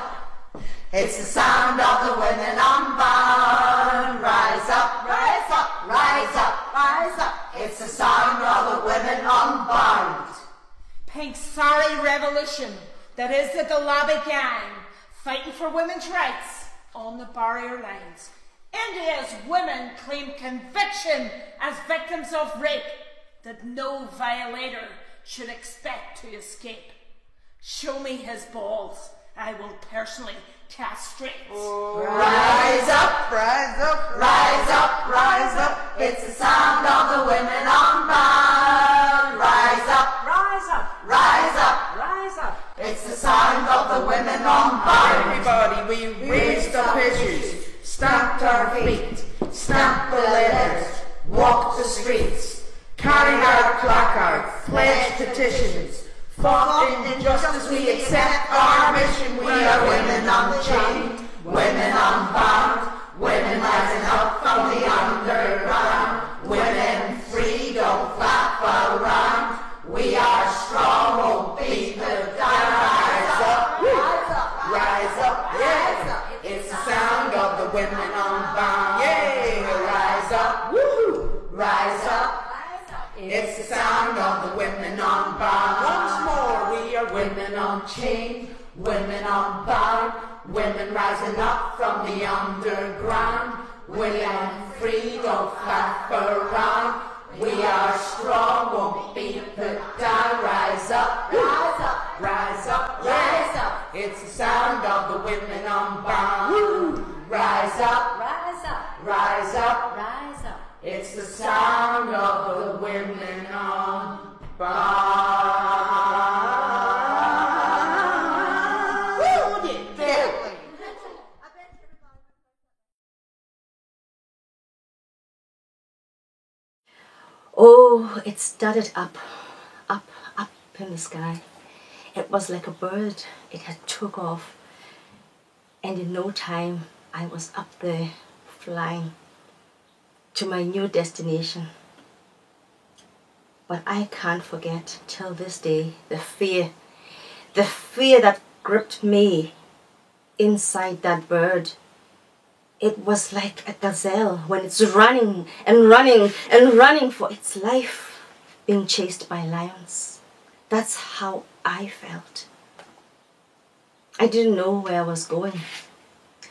It's the sound of the women unbound. Rise up, rise up, rise up, rise up. It's the sound of the women unbound. Pink sorry revolution that is the Galabi gang fighting for women's rights on the barrier lines. India's women claim conviction as victims of rape that no violator should expect to escape. Show me his balls, I will personally castrate. Rise up, rise up, rise up, rise up. It's the sound of the women unbound. Rise up, rise up, rise up, rise up. It's the sound of the women unbound. Everybody, we raised up issues, stamped our feet, stamped the letters, walked the streets, carried our placards, pledged petitions, fought injustice, we accept our mission. We are women unchained, women unbound, women rising up from the underground, women free, don't flap around. We are strong, won't be put down. Rise up, rise up, rise up, yeah. It's the sound of the women unbound, yeah. Rise up, woo, rise up. It's the sound of the women unbound. Once more, we are women unchained, women unbound, women rising up from the underground, women free, don't flap around. We are strong, won't be put down. Rise up, rise up, rise up, rise up. It's the sound of the women unbound. Woo. Rise up, rise up, rise up, rise up. It's the sound of the women unbound. Oh, it started up in the sky. It was like a bird. It had took off. And in no time, I was up there flying to my new destination. But I can't forget till this day the fear that gripped me inside that bird. It was like a gazelle when it's running and running and running for its life, being chased by lions. That's how I felt. I didn't know where I was going.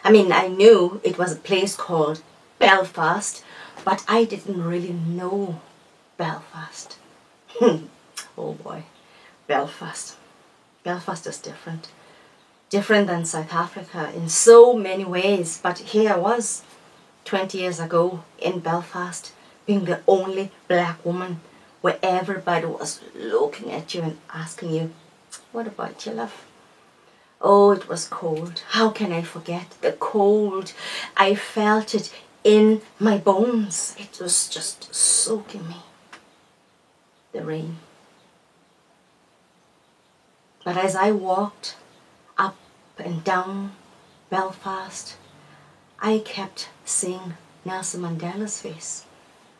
I mean, I knew it was a place called Belfast, but I didn't really know Belfast. Oh boy, Belfast. Belfast is different. Different than South Africa in so many ways. But here I was, 20 years ago, in Belfast, being the only black woman, where everybody was looking at you and asking you, what about your love? Oh, it was cold. How can I forget the cold? I felt it in my bones. It was just soaking me. The rain. But as I walked up and down Belfast, I kept seeing Nelson Mandela's face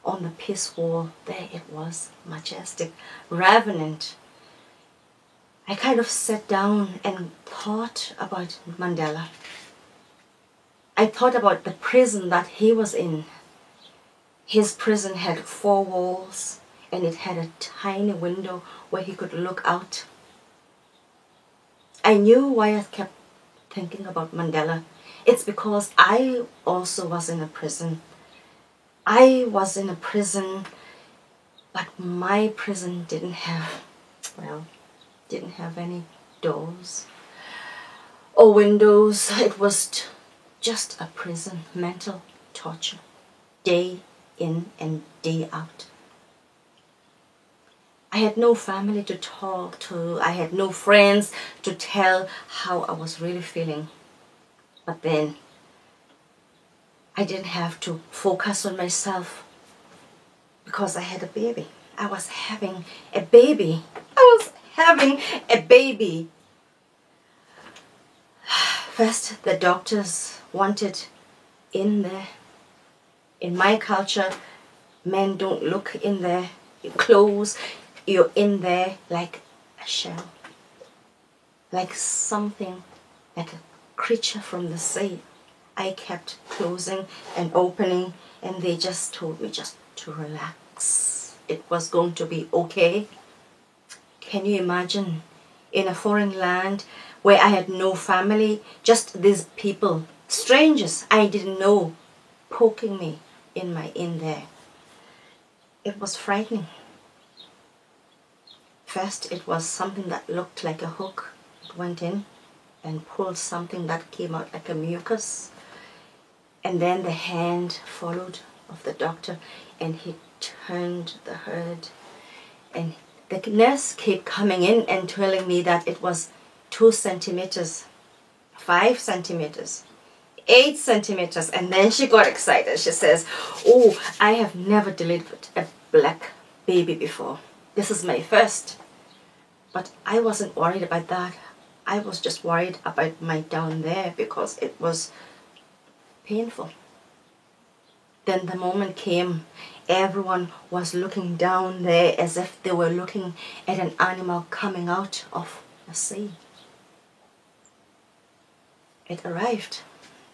on the peace wall. There it was, majestic, revenant. I kind of sat down and thought about Mandela. I thought about the prison that he was in. His prison had 4 walls and it had a tiny window where he could look out. I knew why I kept thinking about Mandela. It's because I also was in a prison. I was in a prison, but my prison didn't have any doors or windows. It was just a prison, mental torture, day in and day out. I had no family to talk to. I had no friends to tell how I was really feeling. But then I didn't have to focus on myself because I had a baby. I was having a baby. First, the doctors wanted in there. In my culture, men don't look in there. Your clothes, you're in there like a shell. Like something, like a creature from the sea. I kept closing and opening, and they just told me just to relax. It was going to be okay. Can you imagine in a foreign land where I had no family, just these people, strangers I didn't know, poking me in there? It was frightening. First, it was something that looked like a hook. It went in and pulled something that came out like a mucus. And then the hand followed of the doctor, and he turned the herd. And the nurse kept coming in and telling me that it was 2 centimeters, 5 centimeters, 8 centimeters. And then she got excited. She says, "Oh, I have never delivered a black baby before. This is my first." But I wasn't worried about that. I was just worried about my down there because it was painful. Then the moment came, everyone was looking down there as if they were looking at an animal coming out of a sea. It arrived.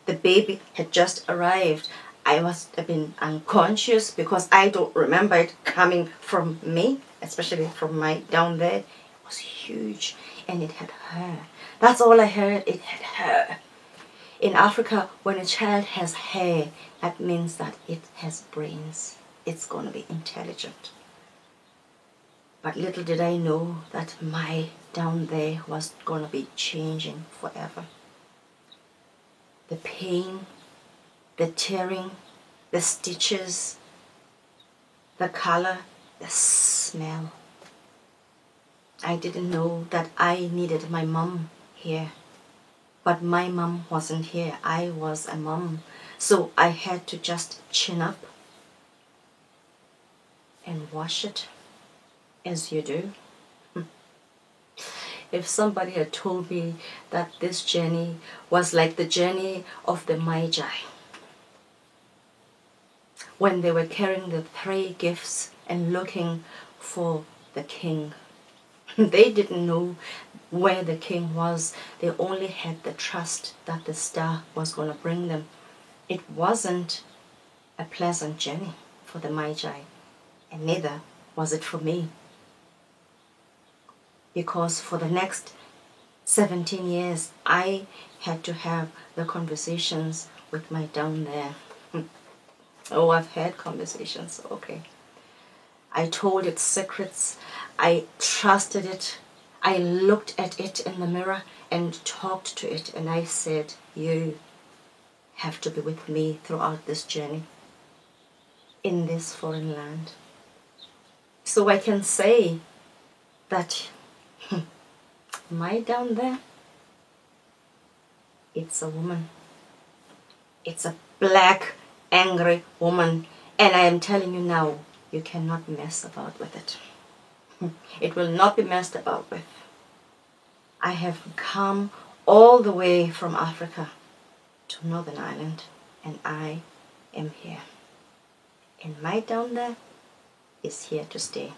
The baby had just arrived. I must have been unconscious because I don't remember it coming from me, especially from my down there. It was huge and it had hair. That's all I heard. It had hair. In Africa, when a child has hair, that means that it has brains. It's going to be intelligent. But little did I know that my down there was going to be changing forever. The pain, the tearing, the stitches, the color, the smell. I didn't know that I needed my mom here. But my mom wasn't here. I was a mom. So I had to just chin up and wash it as you do. If somebody had told me that this journey was like the journey of the Magi, when they were carrying the 3 gifts and looking for the king, they didn't know where the king was. They only had the trust that the star was going to bring them. It wasn't a pleasant journey for the Magi, and neither was it for me. Because for the next 17 years, I had to have the conversations with my down there. Oh, I've had conversations, okay. I told it secrets. I trusted it. I looked at it in the mirror and talked to it, and I said, "You have to be with me throughout this journey in this foreign land." So I can say that my down there, it's a woman. It's a black, angry woman. And I am telling you now, you cannot mess about with it. It will not be messed about with. I have come all the way from Africa to Northern Ireland, and I am here. And my down there is here to stay.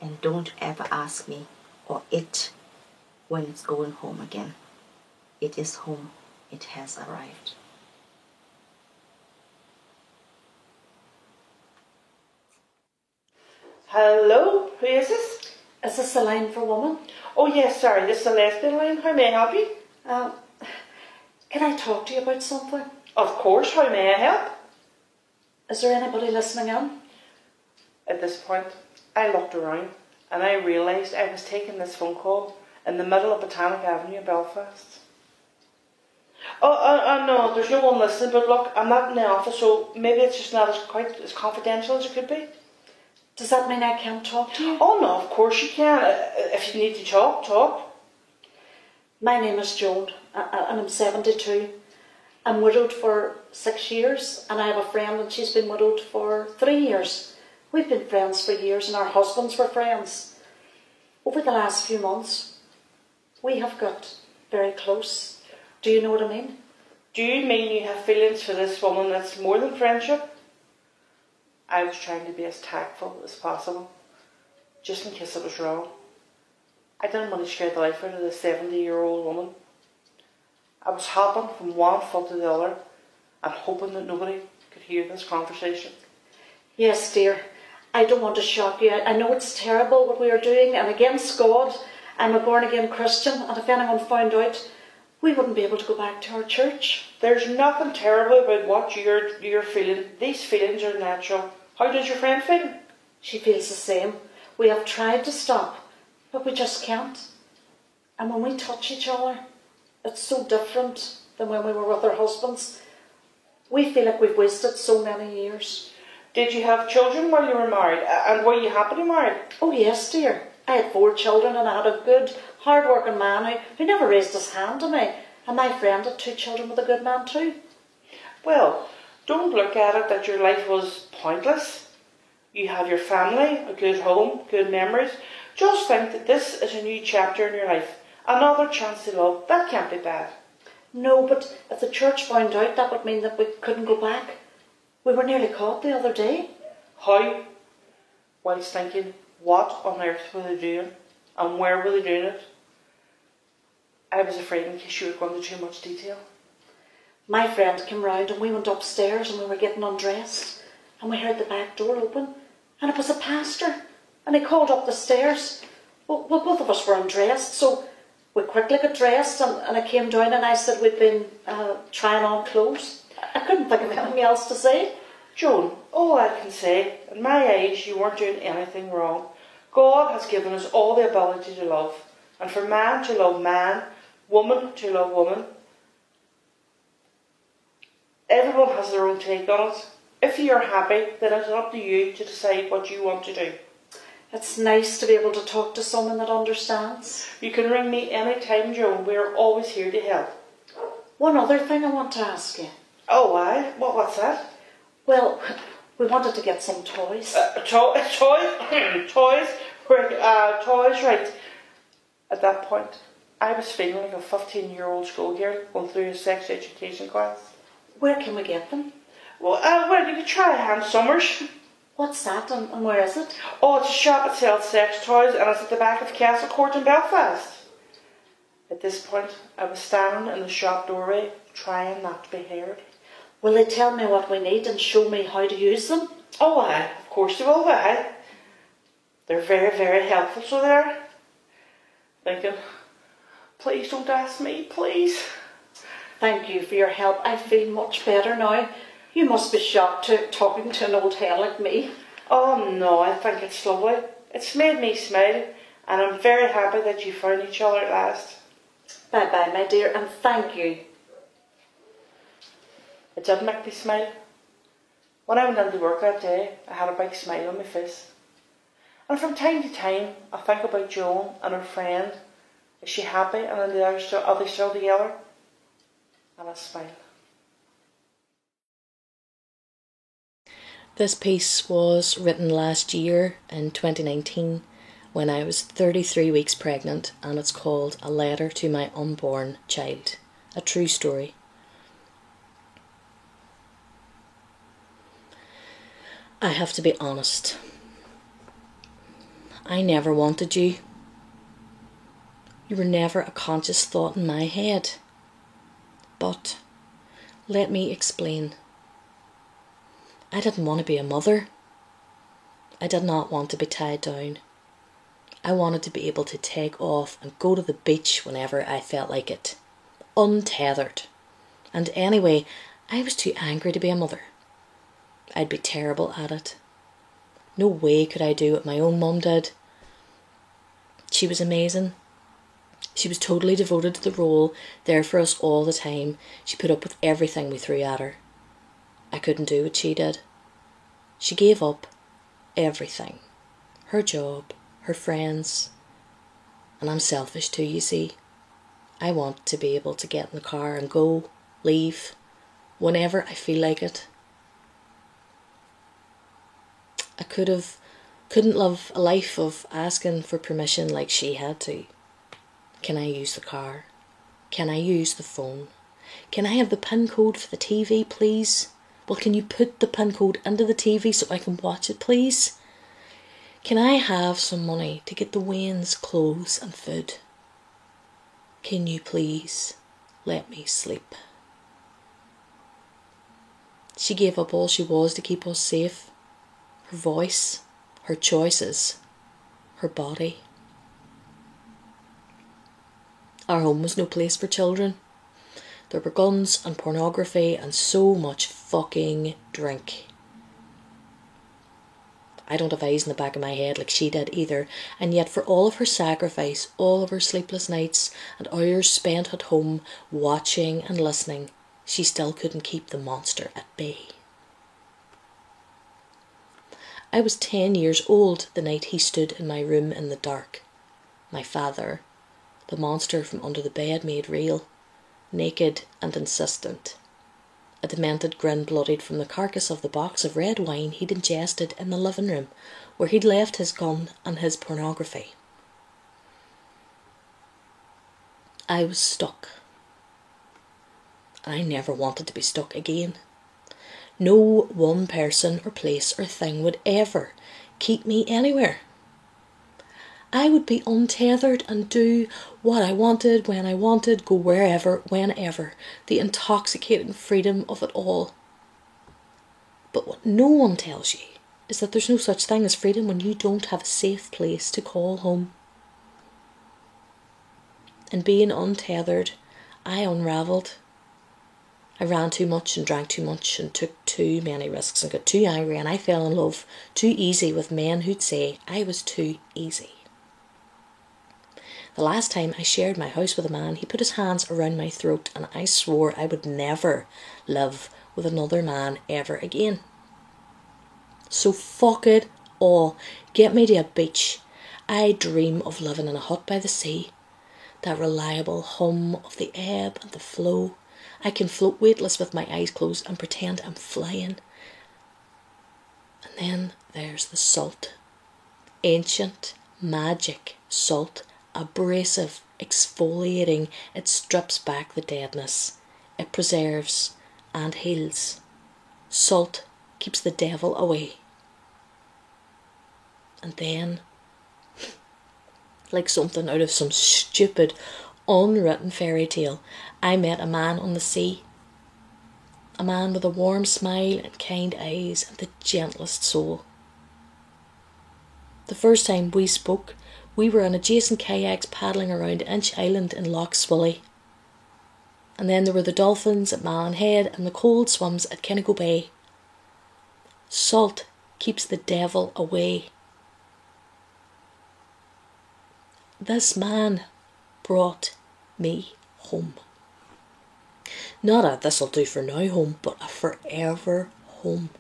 And don't ever ask me or it when it's going home again. It is home. It has arrived. Hello, who is this? Is this the line for women? Oh yes, sorry, this is the lesbian line. How may I help you? Can I talk to you about something? Of course, how may I help? Is there anybody listening in? At this point, I looked around and I realised I was taking this phone call in the middle of Botanic Avenue in Belfast. No, there's no one listening, but look, I'm not in the office, so maybe it's just not quite as confidential as it could be. Does that mean I can't talk to you? Oh no, of course you can. If you need to talk. My name is Joan, and I'm 72. I'm widowed for 6 years, and I have a friend, and she's been widowed for 3 years. We've been friends for years, and our husbands were friends. Over the last few months, we have got very close. Do you know what I mean? Do you mean you have feelings for this woman that's more than friendship? I was trying to be as tactful as possible, just in case it was wrong. I didn't want to scare the life out of the 70-year-old woman. I was hopping from one foot to the other and hoping that nobody could hear this conversation. Yes, dear. I don't want to shock you. I know it's terrible what we are doing, and against God. I'm a born-again Christian, and if anyone found out, we wouldn't be able to go back to our church. There's nothing terrible about what you're feeling. These feelings are natural. How does your friend feel? She feels the same. We have tried to stop, but we just can't. And when we touch each other, it's so different than when we were with our husbands. We feel like we've wasted so many years. Did you have children while you were married? And were you happily married? Oh yes, dear. I had 4 children, and I had a good, hard-working man who never raised his hand to me. And my friend had 2 children with a good man too. Well, don't look at it that your life was pointless. You have your family, a good home, good memories. Just think that this is a new chapter in your life. Another chance to love. That can't be bad. No, but if the church found out, that would mean that we couldn't go back. We were nearly caught the other day. How? Whilst thinking, what on earth were they doing? And where were they doing it? I was afraid in case you were going into too much detail. My friend came round and we went upstairs and we were getting undressed. And we heard the back door open. And it was a pastor. And he called up the stairs. Well, both of us were undressed, so we quickly got dressed, and I came down and I said we'd been trying on clothes. I couldn't think of anything else to say. Joan, all I can say, in my age, you weren't doing anything wrong. God has given us all the ability to love. And for man to love man, woman to love woman. Everyone has their own take on it. If you're happy, then it's up to you to decide what you want to do. It's nice to be able to talk to someone that understands. You can ring me any time, Joan. We're always here to help. One other thing I want to ask you. Oh, aye? What's that? Well, we wanted to get some toys. Toys? Toys? Toys, right. At that point, I was feeling like a 15-year-old schoolgirl going through a sex education class. Where can we get them? Well, you could try Hans Summers. What's that, and where is it? Oh, it's a shop that sells sex toys, and it's at the back of Castle Court in Belfast. At this point, I was standing in the shop doorway, trying not to be heard. Will they tell me what we need and show me how to use them? Oh, aye, of course they will, aye. They're very, very helpful, so they're. Thinking, please don't ask me, please. Thank you for your help. I feel much better now. You must be shocked talking to an old hell like me. Oh no, I think it's lovely. It's made me smile, and I'm very happy that you found each other at last. Bye-bye, my dear, and thank you. It did make me smile. When I went into work that day, I had a big smile on my face. And from time to time, I think about Joan and her friend. Is she happy, and are they still together? And I smile. This piece was written last year in 2019 when I was 33 weeks pregnant, and it's called A Letter to My Unborn Child, a true story. I have to be honest. I never wanted you. You were never a conscious thought in my head. But let me explain. I didn't want to be a mother. I did not want to be tied down. I wanted to be able to take off and go to the beach whenever I felt like it, untethered. And anyway, I was too angry to be a mother. I'd be terrible at it. No way could I do what my own mum did. She was amazing. She was totally devoted to the role, there for us all the time. She put up with everything we threw at her. I couldn't do what she did. She gave up everything. Her job, her friends. And I'm selfish too, you see. I want to be able to get in the car and go, leave, whenever I feel like it. I couldn't live a life of asking for permission like she had to. Can I use the car? Can I use the phone? Can I have the PIN code for the TV, please? Well, can you put the PIN code into the TV so I can watch it, please? Can I have some money to get the Wayne's clothes and food? Can you please let me sleep? She gave up all she was to keep us safe. Her voice, her choices, her body. Our home was no place for children. There were guns and pornography and so much fucking drink. I don't have eyes in the back of my head like she did either, and yet for all of her sacrifice, all of her sleepless nights and hours spent at home watching and listening, she still couldn't keep the monster at bay. I was 10 years old the night he stood in my room in the dark. My father, the monster from under the bed made real, naked and insistent. A demented grin bloodied from the carcass of the box of red wine he'd ingested in the living room, where he'd left his gun and his pornography. I was stuck. I never wanted to be stuck again. No one person or place or thing would ever keep me anywhere. I would be untethered and do what I wanted, when I wanted, go wherever, whenever. The intoxicating freedom of it all. But what no one tells you is that there's no such thing as freedom when you don't have a safe place to call home. And being untethered, I unravelled. I ran too much and drank too much and took too many risks and got too angry, and I fell in love too easy with men who'd say I was too easy. The last time I shared my house with a man, he put his hands around my throat and I swore I would never live with another man ever again. So fuck it all. Get me to a beach. I dream of living in a hut by the sea. That reliable hum of the ebb and the flow. I can float weightless with my eyes closed and pretend I'm flying. And then there's the salt. Ancient, magic salt. Abrasive, exfoliating, it strips back the deadness. It preserves and heals. Salt keeps the devil away. And then, like something out of some stupid, unwritten fairy tale, I met a man on the sea. A man with a warm smile and kind eyes and the gentlest soul. The first time we spoke, we were on adjacent kayaks paddling around Inch Island in Lough Swilly. And then there were the dolphins at Malin Head and the cold swims at Kinnigo Bay. Salt keeps the devil away. This man brought me home. Not a this'll do for now home, but a forever home.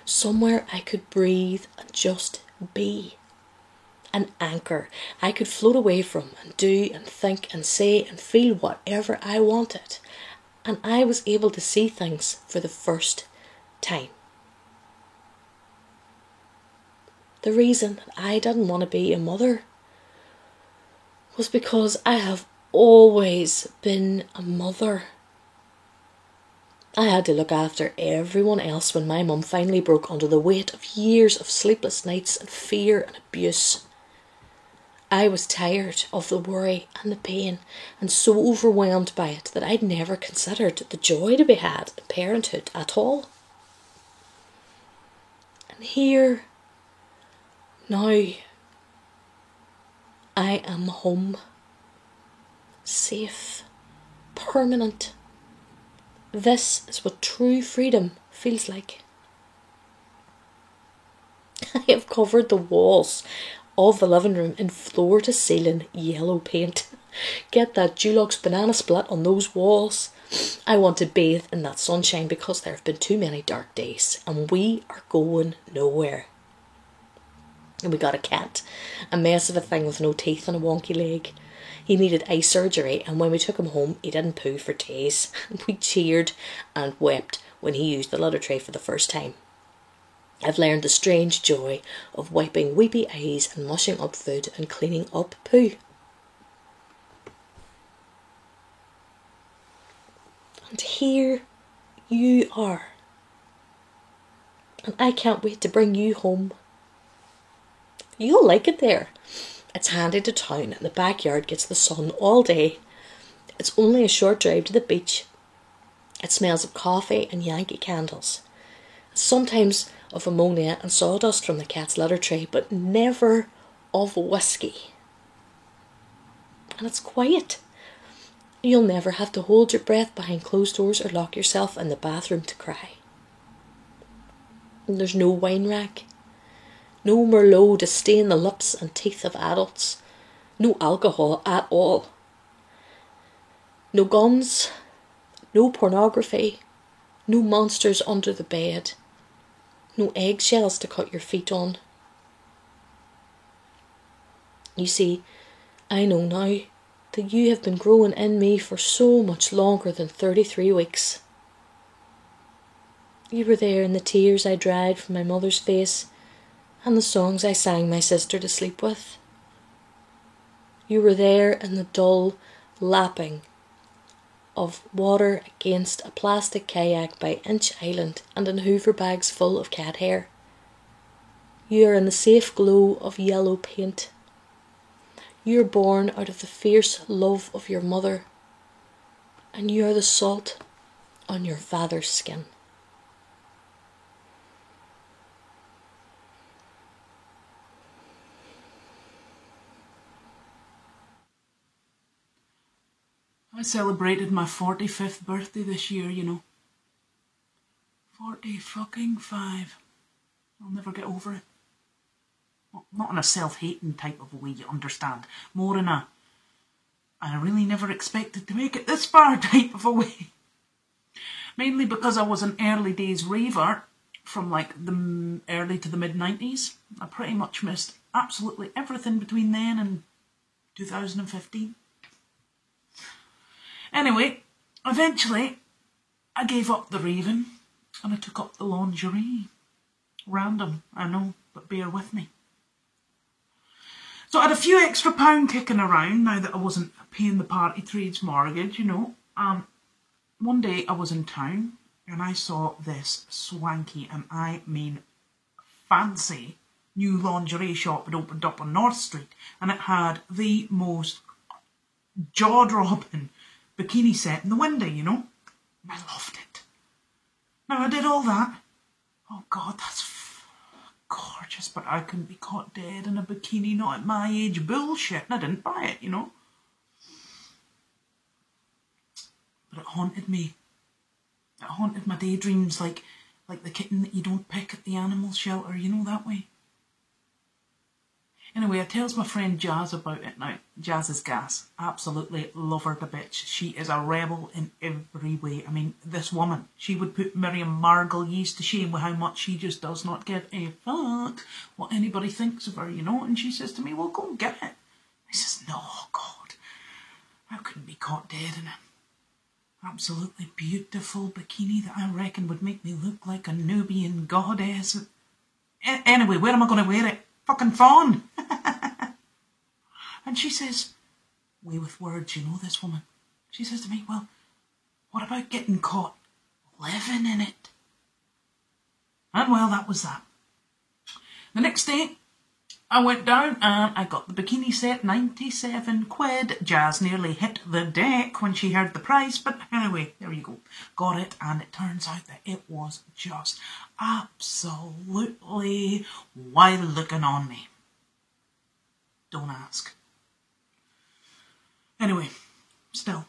Somewhere I could breathe and just be. An anchor I could float away from and do and think and say and feel whatever I wanted. And I was able to see things for the first time. The reason that I didn't want to be a mother was because I have always been a mother. I had to look after everyone else when my mum finally broke under the weight of years of sleepless nights and fear and abuse. I was tired of the worry and the pain and so overwhelmed by it that I'd never considered the joy to be had in parenthood at all. And here, now, I am home, safe, permanent. This is what true freedom feels like. I have covered the walls of the living room in floor to ceiling yellow paint. Get that Dulux banana split on those walls. I want to bathe in that sunshine because there have been too many dark days and we are going nowhere. And we got a cat, a mess of a thing with no teeth and a wonky leg. He needed eye surgery, and when we took him home, he didn't poo for days. We cheered and wept when he used the litter tray for the first time. I've learned the strange joy of wiping weepy eyes and mushing up food and cleaning up poo. And here you are. And I can't wait to bring you home. You'll like it there. It's handy to town and the backyard gets the sun all day. It's only a short drive to the beach. It smells of coffee and Yankee candles. Sometimes of ammonia and sawdust from the cat's litter tray, but never of whiskey. And it's quiet. You'll never have to hold your breath behind closed doors or lock yourself in the bathroom to cry. And there's no wine rack. No Merlot to stain the lips and teeth of adults. No alcohol at all. No guns. No pornography. No monsters under the bed. No eggshells to cut your feet on. You see, I know now that you have been growing in me for so much longer than 33 weeks. You were there in the tears I dried from my mother's face and the songs I sang my sister to sleep with. You were there in the dull lapping of water against a plastic kayak by Inch Island and in Hoover bags full of cat hair. You are in the safe glow of yellow paint. You are born out of the fierce love of your mother, and you are the salt on your father's skin. I celebrated my 45th birthday this year, you know. 45. I'll never get over it. Well, not in a self-hating type of a way, you understand. More in a, I really never expected to make it this far type of a way. Mainly because I was an early days raver from like the early to the mid-90s. I pretty much missed absolutely everything between then and 2015. Anyway, eventually I gave up the raving and I took up the lingerie. Random, I know, but bear with me. So I had a few extra pound kicking around now that I wasn't paying the party trades mortgage, you know. One day I was in town and I saw this swanky, and I mean fancy, new lingerie shop that opened up on North Street, and it had the most jaw-dropping bikini set in the window, you know. I loved it. Now I did all that. Oh God, that's gorgeous, but I couldn't be caught dead in a bikini, not at my age. Bullshit. And I didn't buy it, you know. But it haunted me. It haunted my daydreams like the kitten that you don't pick at the animal shelter, you know, that way. Anyway, I tells my friend Jazz about it now. Jazz is gas. Absolutely love her to bits. She is a rebel in every way. I mean, this woman, she would put Miriam Margolyes to shame with how much she just does not give a fuck what anybody thinks of her, you know. And she says to me, well, go and get it. I says, no, God, I couldn't be caught dead in an absolutely beautiful bikini that I reckon would make me look like a Nubian goddess. Anyway, where am I going to wear it? Fucking fawn. And she says, way with words, you know, this woman. She says to me, well, what about getting caught living in it? And well, that was that. The next day, I went down and I got the bikini set, 97 quid. Jazz nearly hit the deck when she heard the price, but anyway, there you go. Got it, and it turns out that it was just absolutely wild looking on me. Don't ask. Anyway, still,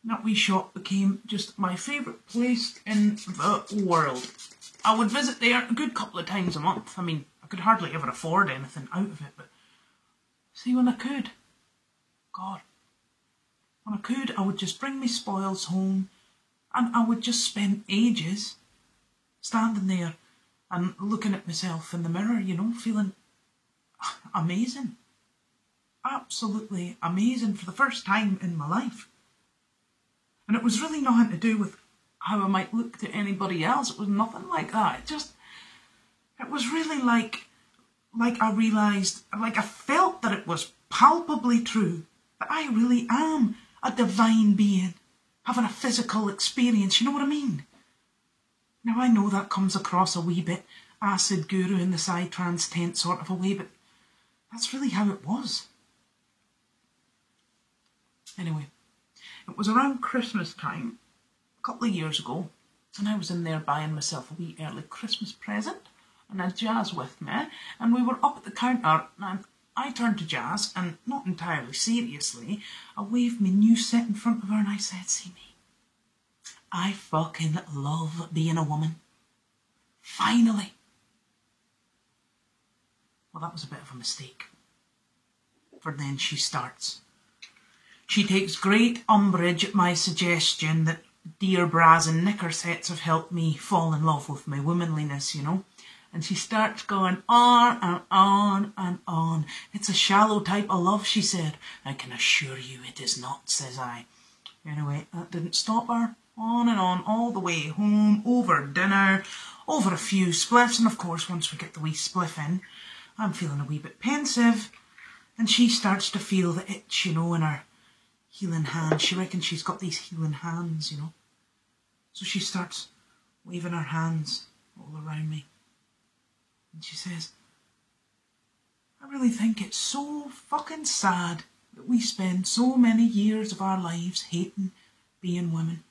that wee shop became just my favourite place in the world. I would visit there a good couple of times a month. I mean, I could hardly ever afford anything out of it, but see, when I could, God, when I could, I would just bring me spoils home, and I would just spend ages standing there and looking at myself in the mirror, you know, feeling amazing. Absolutely amazing for the first time in my life. And it was really nothing to do with how I might look to anybody else. It was nothing like that. It was really like I realised, like I felt that it was palpably true, that I really am a divine being, having a physical experience, you know what I mean? Now I know that comes across a wee bit acid guru in the psytrance tent sort of a way, but that's really how it was. Anyway, it was around Christmas time, a couple of years ago, and I was in there buying myself a wee early Christmas present, and I had Jazz with me, and we were up at the counter, and I turned to Jazz, and not entirely seriously, I waved my new set in front of her and I said, "See me, I fucking love being a woman. Finally." Well, that was a bit of a mistake, for then she starts. She takes great umbrage at my suggestion that dear bras and knicker sets have helped me fall in love with my womanliness, you know. And she starts going on and on and on. "It's a shallow type of love," she said. "I can assure you it is not," says I. Anyway, that didn't stop her. On and on, all the way home, over dinner, over a few spliffs, and of course, once we get the wee spliff in, I'm feeling a wee bit pensive, and she starts to feel the itch, you know, in her healing hands. She reckons she's got these healing hands, you know. So she starts waving her hands all around me. And she says, "I really think it's so fucking sad that we spend so many years of our lives hating being women."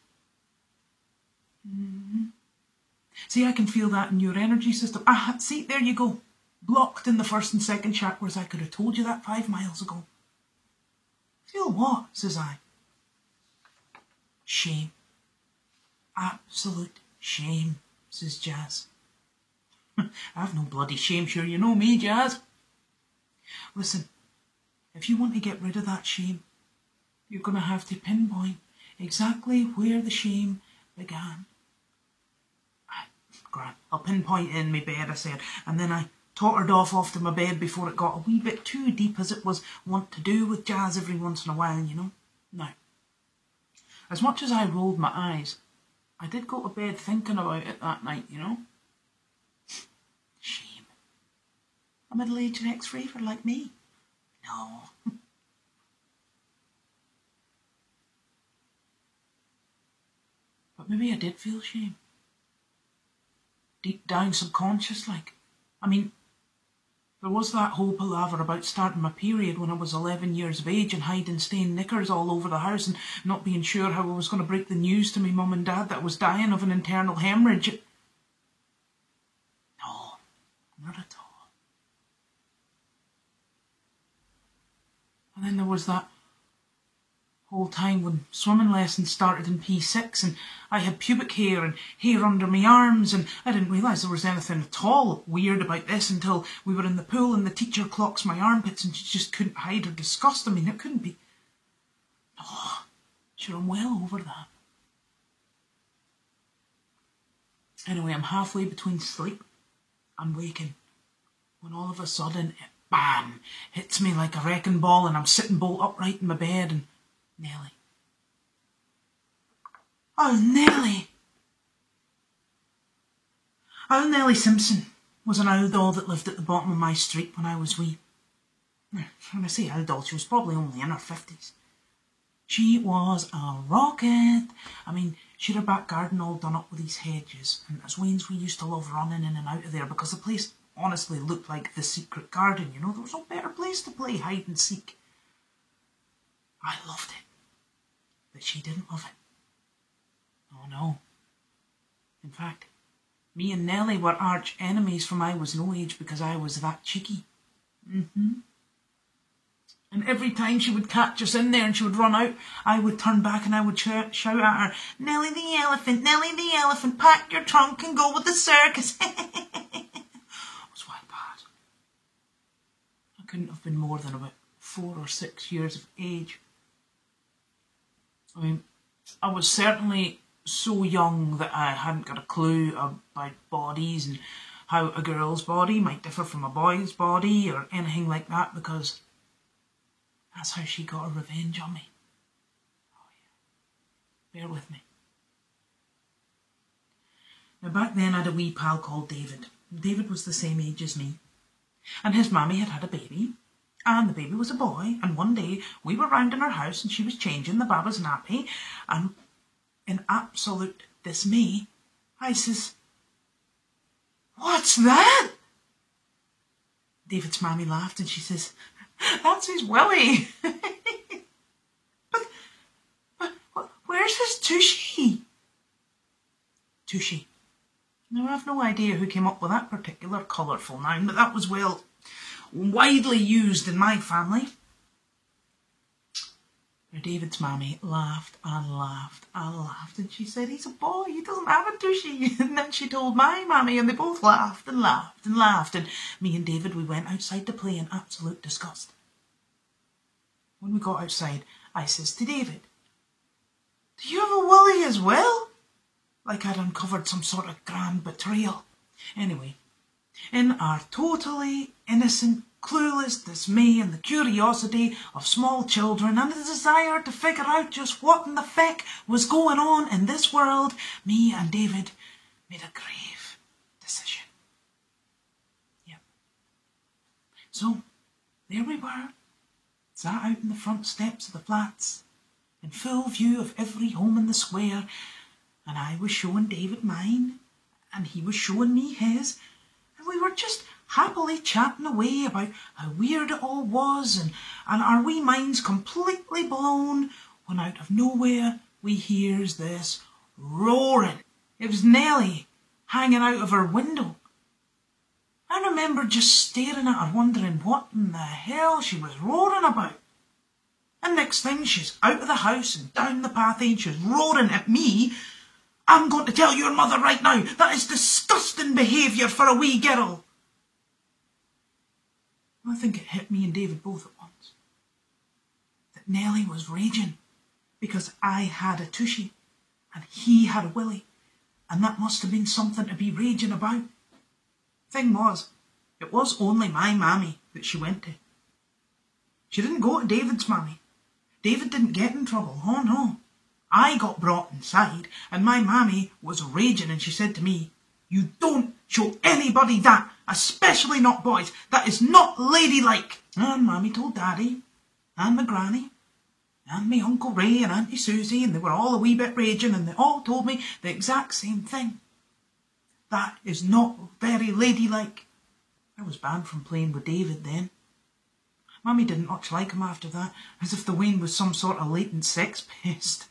See, I can feel that in your energy system. See, there you go. Blocked in the first and second chakras. I could have told you that 5 miles ago. "Feel what?" says I. "Shame. Absolute shame," says Jazz. "I've no bloody shame, sure you know me, Jazz. Listen, if you want to get rid of that shame, you're going to have to pinpoint exactly where the shame began." Grand, I'll pinpoint it in my bed, I said, and then I tottered off to my bed before it got a wee bit too deep, as it was wont to do with Jazz every once in a while, you know. Now, as much as I rolled my eyes, I did go to bed thinking about it that night, you know. Shame. A middle-aged ex-raver like me? No. But maybe I did feel shame. Deep down, subconscious, like. I mean, there was that whole palaver about starting my period when I was 11 years of age and hiding stained knickers all over the house and not being sure how I was going to break the news to my mum and dad that I was dying of an internal hemorrhage. No, not at all. And then there was that whole time when swimming lessons started in P6 and I had pubic hair and hair under my arms, and I didn't realise there was anything at all weird about this until we were in the pool and the teacher clocks my armpits and she just couldn't hide her disgust. I mean, it couldn't be. Oh, sure, I'm well over that. Anyway, I'm halfway between sleep and waking when all of a sudden it, bam, hits me like a wrecking ball, and I'm sitting bolt upright in my bed, and Nellie. Oh, Nellie. Oh, Nellie Simpson was an old doll that lived at the bottom of my street when I was wee. When I say old doll, she was probably only in her 50s. She was a rocket. I mean, she had her back garden all done up with these hedges, and as weans we used to love running in and out of there because the place honestly looked like the secret garden, you know. There was no better place to play hide and seek. I loved it, but she didn't love it. Oh no. In fact, me and Nellie were arch enemies from I was no age because I was that cheeky. And every time she would catch us in there and she would run out, I would turn back and I would shout at her, Nellie the elephant, pack your trunk and go with the circus. It was quite bad. I couldn't have been more than about 4 or 6 years of age. I mean, I was certainly so young that I hadn't got a clue about bodies and how a girl's body might differ from a boy's body or anything like that, because that's how she got her revenge on me. Oh yeah. Bear with me. Now back then I had a wee pal called David. David was the same age as me. And his mammy had had a baby. And the baby was a boy. And one day we were round in her house and she was changing the baba's nappy. And in absolute dismay, I says, "What's that?" David's mammy laughed and she says, "That's his willy." but where's his tushy? Tushy. Now, I've no idea who came up with that particular colourful noun, but that was, well, widely used in my family. Now, David's mammy laughed and laughed and laughed, and she said, "He's a boy, he doesn't have a tushy." And then she told my mammy, and they both laughed and laughed and laughed, and me and David, we went outside to play in absolute disgust. When we got outside, I says to David, "Do you have a willy as well?" Like I'd uncovered some sort of grand betrayal. Anyway, in our totally innocent, clueless dismay and the curiosity of small children and the desire to figure out just what in the feck was going on in this world, me and David made a grave decision. Yep. So, there we were, sat out in the front steps of the flats, in full view of every home in the square, and I was showing David mine, and he was showing me his, and we were just happily chatting away about how weird it all was, and our wee minds completely blown, when out of nowhere we hears this roaring. It was Nellie hanging out of her window. I remember just staring at her, wondering what in the hell she was roaring about. And next thing, she's out of the house and down the path, and she's roaring at me, "I'm going to tell your mother right now, that is disgusting behaviour for a wee girl." I think it hit me and David both at once. That Nellie was raging because I had a tushy and he had a willy, and that must have been something to be raging about. Thing was, it was only my mammy that she went to. She didn't go to David's mammy. David didn't get in trouble, oh no. I got brought inside and my mammy was raging, and she said to me, "You don't show anybody that, especially not boys. That is not ladylike." And mammy told daddy and my granny and me Uncle Ray and Auntie Susie, and they were all a wee bit raging, and they all told me the exact same thing. That is not very ladylike. I was banned from playing with David then. Mammy didn't much like him after that, as if the Wayne was some sort of latent sex pest.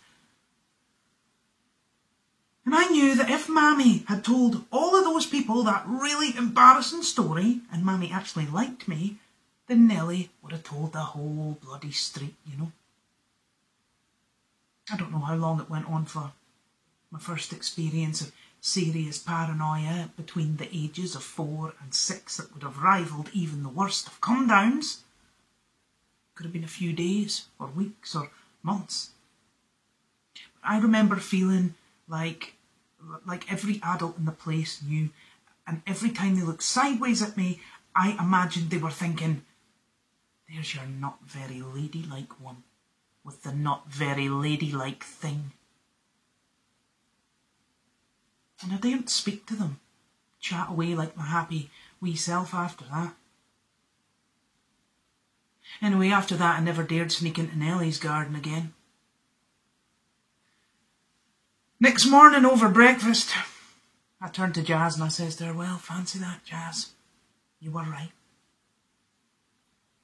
And I knew that if Mammy had told all of those people that really embarrassing story, and Mammy actually liked me, then Nellie would have told the whole bloody street, you know. I don't know how long it went on for. My first experience of serious paranoia between the ages of 4 and 6 that would have rivaled even the worst of come-downs. Could have been a few days, or weeks, or months. I remember feeling like every adult in the place knew, and every time they looked sideways at me, I imagined they were thinking, "There's your not very ladylike one, with the not very ladylike thing." And I didn't speak to them, chat away like my happy wee self after that. Anyway, after that I never dared sneak into Nellie's garden again. Next morning over breakfast, I turned to Jazz and I says to her, "Well, fancy that, Jazz. You were right.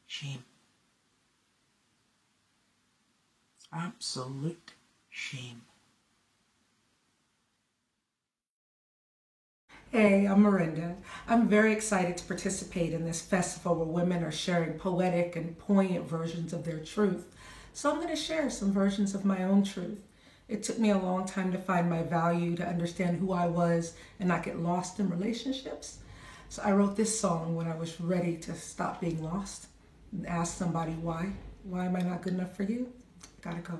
Shame. Absolute shame. Hey, I'm Miranda. I'm very excited to participate in this festival where women are sharing poetic and poignant versions of their truth. So I'm going to share some versions of my own truth. It took me a long time to find my value, to understand who I was and not get lost in relationships. So I wrote this song when I was ready to stop being lost and ask somebody why. Why am I not good enough for you? Gotta go.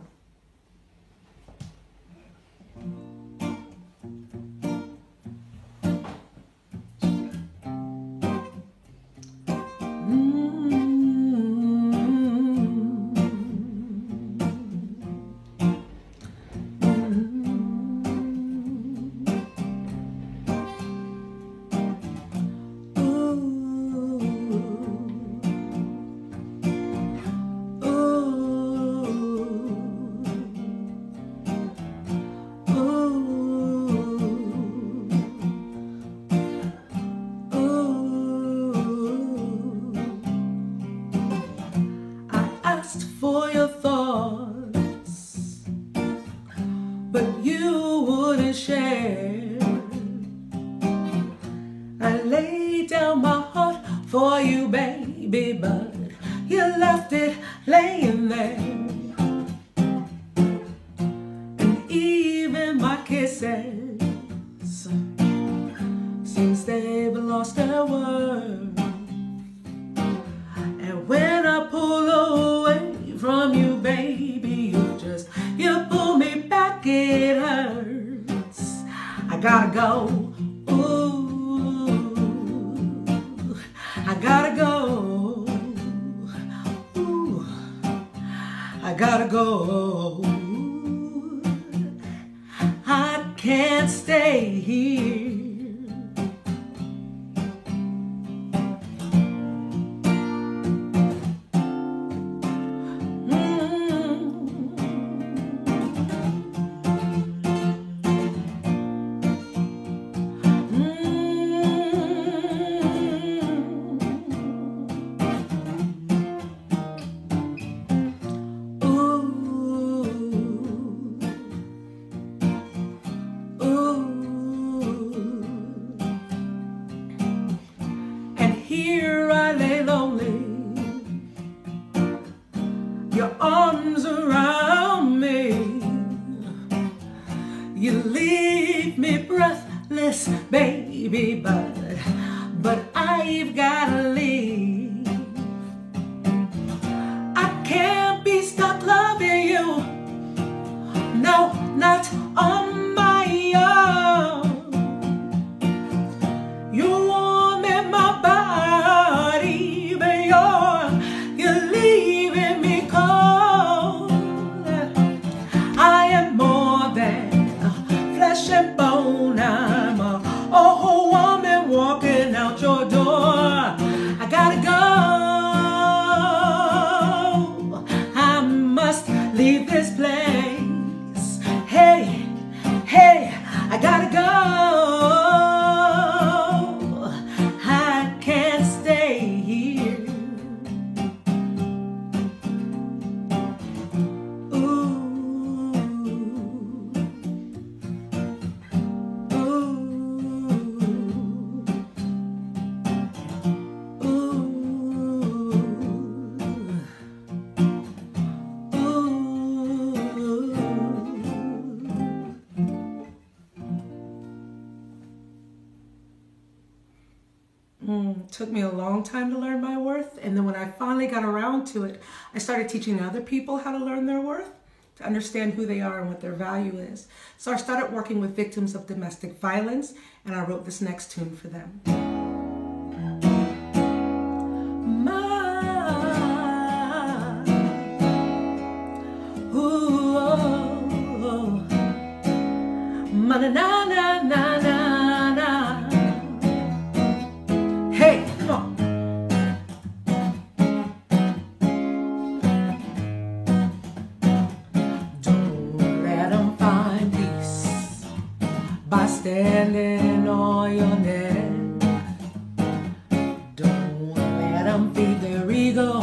For your thoughts, but you wouldn't share. I laid down my heart for you, baby, but you left it laying there. And even my kisses, since they've lost their worth. And when I pull away from you, baby, you pull me back, it hurts. I gotta go, ooh, I gotta go, ooh, I gotta go. I can't stay here. Your arms around me, you leave me breathless, baby, but I've gotta leave. I can't be stuck loving you, no, not on my own. You're warm in my body, but you're leaving me cold. I am more than flesh and bone. I'm a whole woman walking out your door. I gotta go. I must leave this place. Hey, hey, I gotta go. I can't stay here. Took me a long time to learn my worth, and then when I finally got around to it, I started teaching other people how to learn their worth, to understand who they are and what their value is. So I started working with victims of domestic violence, and I wrote this next tune for them. Hey, come on. Don't let them find peace by standing on your neck. Don't them feed their ego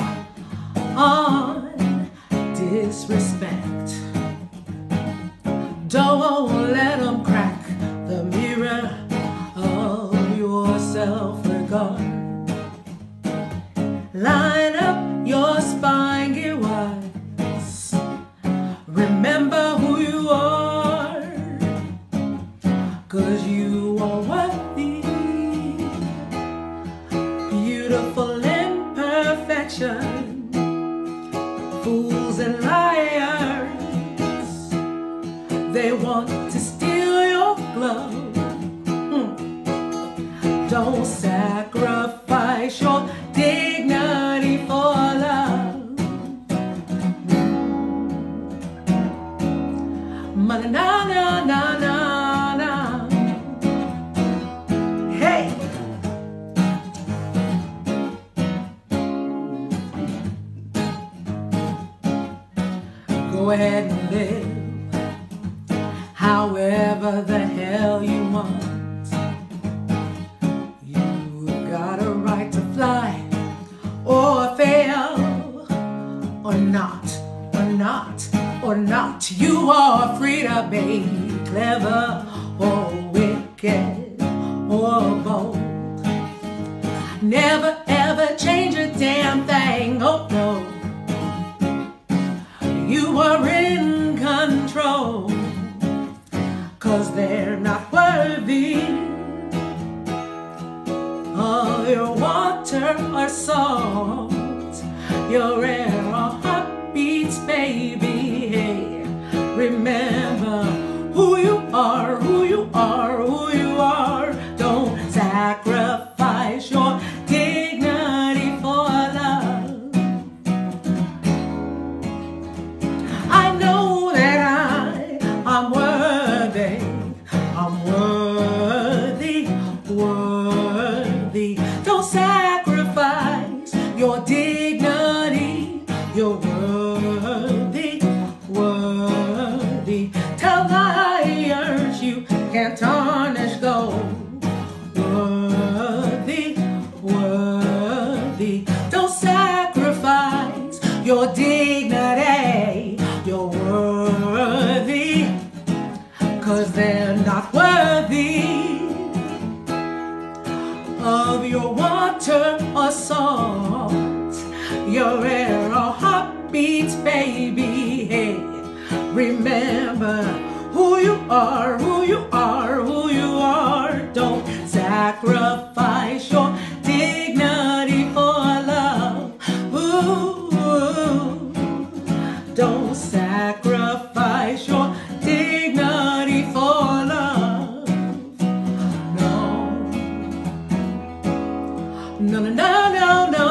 on disrespect. Don't let them crack the mirror of your self-regard. Line up your spine, get wise. Remember who you are, 'cause you are worthy. Beautiful imperfection, fools and liars, they want to steal your glow. Don't sacrifice your dignity for love. Na na na na na. Hey. Go ahead and live however the hell you want. You've got a right to fly or fail, or not, or not, or not. You are free to be clever or wicked or bold. Never ever change a damn thing, oh no. You are in control, 'cause they're not worthy of your water or salt, your air or heartbeats, baby. Hey, remember who you are, who you are, who you are. Don't sacrifice your dignity for love. I know that I'm worthy, I'm worthy, worthy. Don't sacrifice your dignity, you're worthy, worthy. Tell liars you can't tarnish gold. Worthy, worthy. Don't sacrifice your dignity, you're worthy, 'cause they're not worthy of your water or salt, your air or heartbeats, baby. Hey, remember who you are, who you are, who you are. Don't sacrifice your dignity for love. Ooh, don't sacrifice your dignity for love. No, no, no, no, no, no.